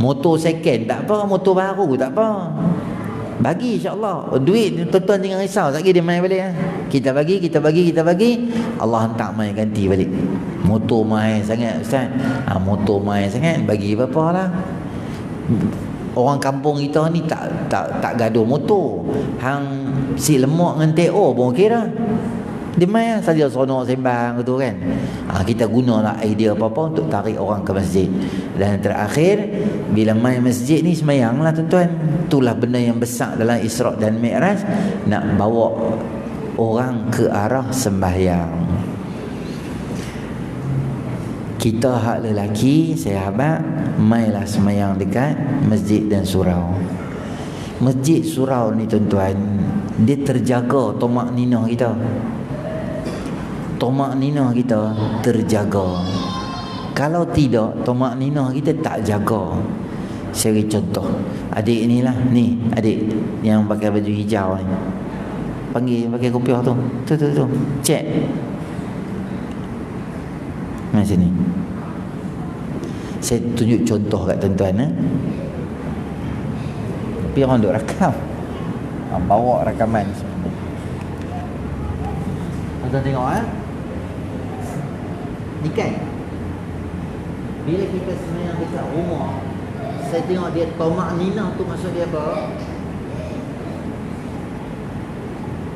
Motor second tak apa, motor baru tak apa, bagi insya-Allah. Duit tuan-tuan jangan risau, sekali dia main balik Kita bagi, Allah hantar main ganti balik. Motor main sangat Ustaz. Motor main sangat, bagi berapa lah. Orang kampung kita ni tak gaduh motor. Hang si lemak dengan TO pun okey dah. Dia main saja seronok sembang gitu kan. Kita gunalah idea apa-apa untuk tarik orang ke masjid. Dan terakhir, bila main masjid ni semayanglah tuan-tuan. Itulah benda yang besar dalam Isra' dan Mi'raj, nak bawa orang ke arah sembahyang. Kita hak lelaki, sahabat, mailah semayang dekat masjid dan surau. Masjid surau ni tuan-tuan, dia terjaga tomak ninah kita. Tomak ninah kita terjaga. Kalau tidak, tomak ninah kita tak jaga. Saya beri contoh. Adik ni lah, ni adik yang pakai baju hijau ni, panggil pakai kopiah tu. Tu. Cek. Mari sini. Saya tunjuk contoh kat tuan-tuan Tapi orang duk rakam. Bawa rakaman semua. Tuan-tuan tengok ni kan, bila kita semayang dekat rumah, saya tengok dia tomak ninah tu, maksud dia apa?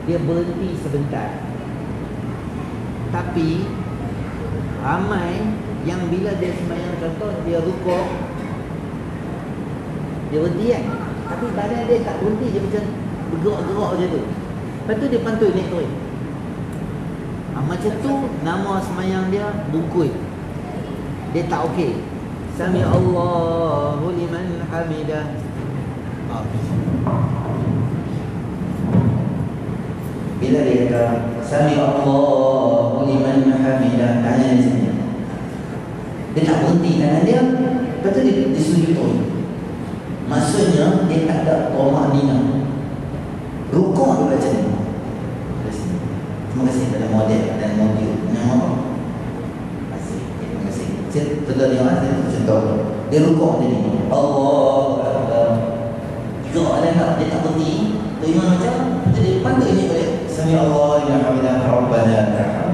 Dia berhenti sebentar. Tapi ramai yang bila dia semayang, contoh dia rukuk, dia berhenti kan, tapi badan dia tak berhenti, dia macam bergerak-gerak macam tu. Lepas tu dia pantui naik turun. Macam tu nama semayang dia bungkui. Dia tak okey. Sami Allahu liman hamidah. Bila dia kata Sami Allahu liman hamidah, tangan di sini, dia tak berhenti tangan dia. Lepas tu dia sujud turun. Maksudnya dia tak ada tomak ninah. Rukuk dia baca ni. Terima kasih pada model dan modul. Nama apa? Terima kasih. Saya tuan-tuan tengok saya contoh. Dia rukuk tadi. Allah Akbar. Gerak dia nak, dia tak berhenti. Terima macam jadi pandai ni boleh. Sami Allah liman hamidah rabbana lakal.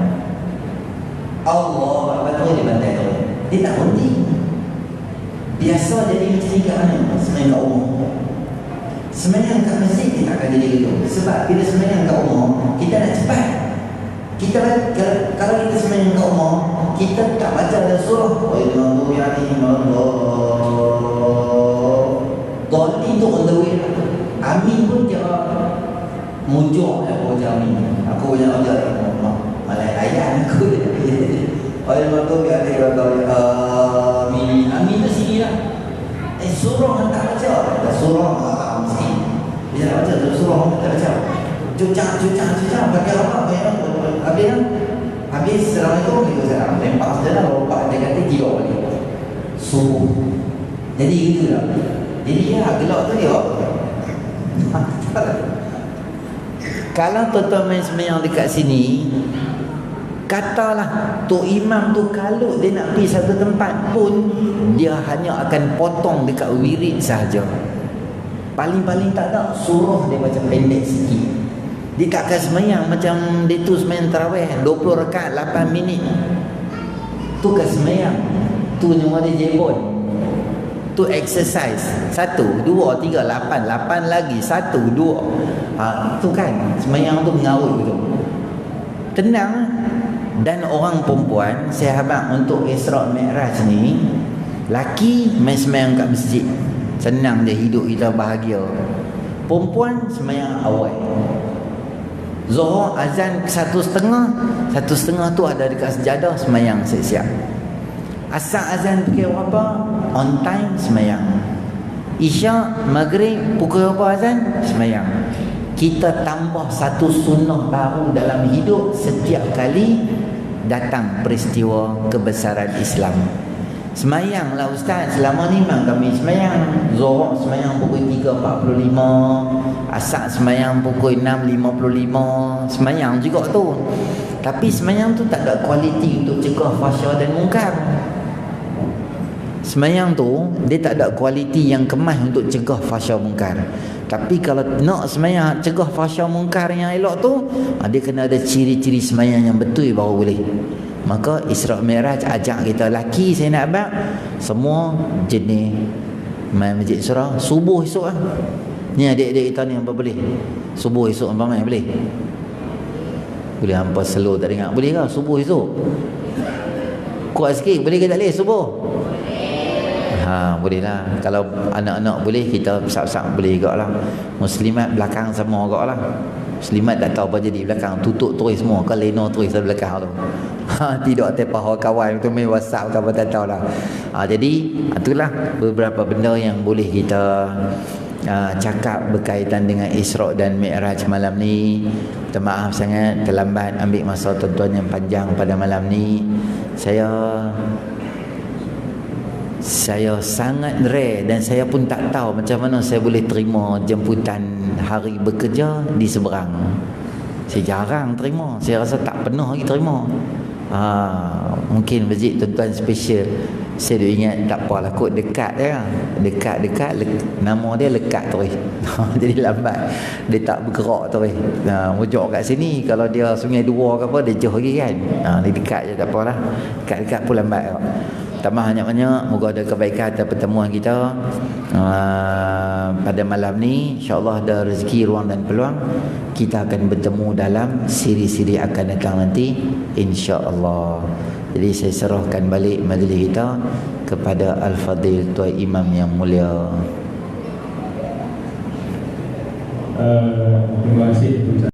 Allah Akbar tu dia bantai tu. Dia tak berhenti. Biasa jadi macam ni kat mana? Semayang kat rumah. Semayang kat masjid dia tak akan jadi gitu. Sebab bila semayang kat rumah, kita nak cepat. Kita kalau kita semayang kat rumah, kita tak baca ada surah Dolly tu on the way. Amin pun dia mujuk aku baca amin. Aku banyak baca malai layan aku. Amin tu sini lah. Surah tak baca. Surah mesti. Dia baca surah tak baca. Cucak pakai apa? Habis Assalamualaikum saya lempar saja lompat, dia kata gila balik subuh. Jadi gitulah. Jadi gelap tu dia. Kalau tuan-tuan main semayang dekat sini, katalah Tok Imam tu kalau dia nak pergi satu tempat pun, dia hanya akan potong dekat wirid sahaja. Paling-paling tak ada surah dia macam pendek sikit. Dia tak akan semayang macam dia tu semayang tarawih 20 rakaat 8 minit. Tu kan semayang. Tu nama dia jebon. tu exercise. 1, 2, 3, 8, 8 lagi, 1, 2. Tu kan semayang tu mengarut betul. Tenang. Dan orang perempuan, saya harap untuk Isra' Mi'raj ni, laki main semayang kat masjid, senang je hidup kita bahagia. Perempuan semayang awal. Zuhur azan 1:30, 1:30 tu ada dekat sejadah, semayang siap-siap. Asar azan pukul berapa? On time semayang. Isyak, maghrib pukul berapa azan? Semayang. Kita tambah satu sunnah baru dalam hidup setiap kali datang peristiwa kebesaran Islam. Semayanglah Ustaz, selama ni memang kami semayang. Zuhur semayang pukul 3.45, asar semayang pukul 6.55, semayang juga tu. Tapi semayang tu tak ada kualiti untuk cegah fahsyah dan mungkar. Semayang tu dia tak ada kualiti yang kemas untuk cegah fahsyah mungkar. Tapi kalau nak semayang cegah fahsyah mungkar yang elok tu, dia kena ada ciri-ciri semayang yang betul baru boleh. Maka Isra' Mi'raj ajak kita laki, saya nak abang semua jenis main masjid surah subuh esok lah. Ni adik-adik kita ni hampa boleh subuh esok hampa main boleh? Boleh hampa slow tak dengar? Boleh ke subuh esok? Kuat sikit boleh ke tak boleh subuh? Boleh lah. Kalau anak-anak boleh, kita besar-besar boleh juga lah. Muslimat belakang sama juga lah. Muslimat tak tahu apa jadi belakang, tutup terus semua, kan leno terus di belakang tu. Tidak tepah kawan tu main WhatsApp ke apa tak tahu lah. Jadi itulah beberapa benda yang boleh kita cakap berkaitan dengan Isra' dan Mi'raj malam ni. Minta maaf sangat terlambat ambil masa tuan-tuan yang panjang pada malam ni. Saya sangat rare dan saya pun tak tahu macam mana saya boleh terima jemputan hari bekerja di seberang. Saya jarang terima. Saya rasa tak pernah lagi terima. Mungkin masjid tuan-tuan special. Saya dah ingat tak apalah kot dekat ya. Dekat nama dia lekat terus. Jadi lambat dia tak bergerak terus. Mujur kat sini kalau dia Sungai Dua ke apa dia jauh lagi kan. Dia dekat je tak apalah. Dekat pun lambat. Tambah banyak-banyak, moga ada kebaikan atas pertemuan kita pada malam ni. InsyaAllah ada rezeki, ruang dan peluang kita akan bertemu dalam siri-siri akan datang nanti InsyaAllah. Jadi saya serahkan balik majlis kita kepada Al-Fadhil Tuan Imam yang mulia. Terima kasih.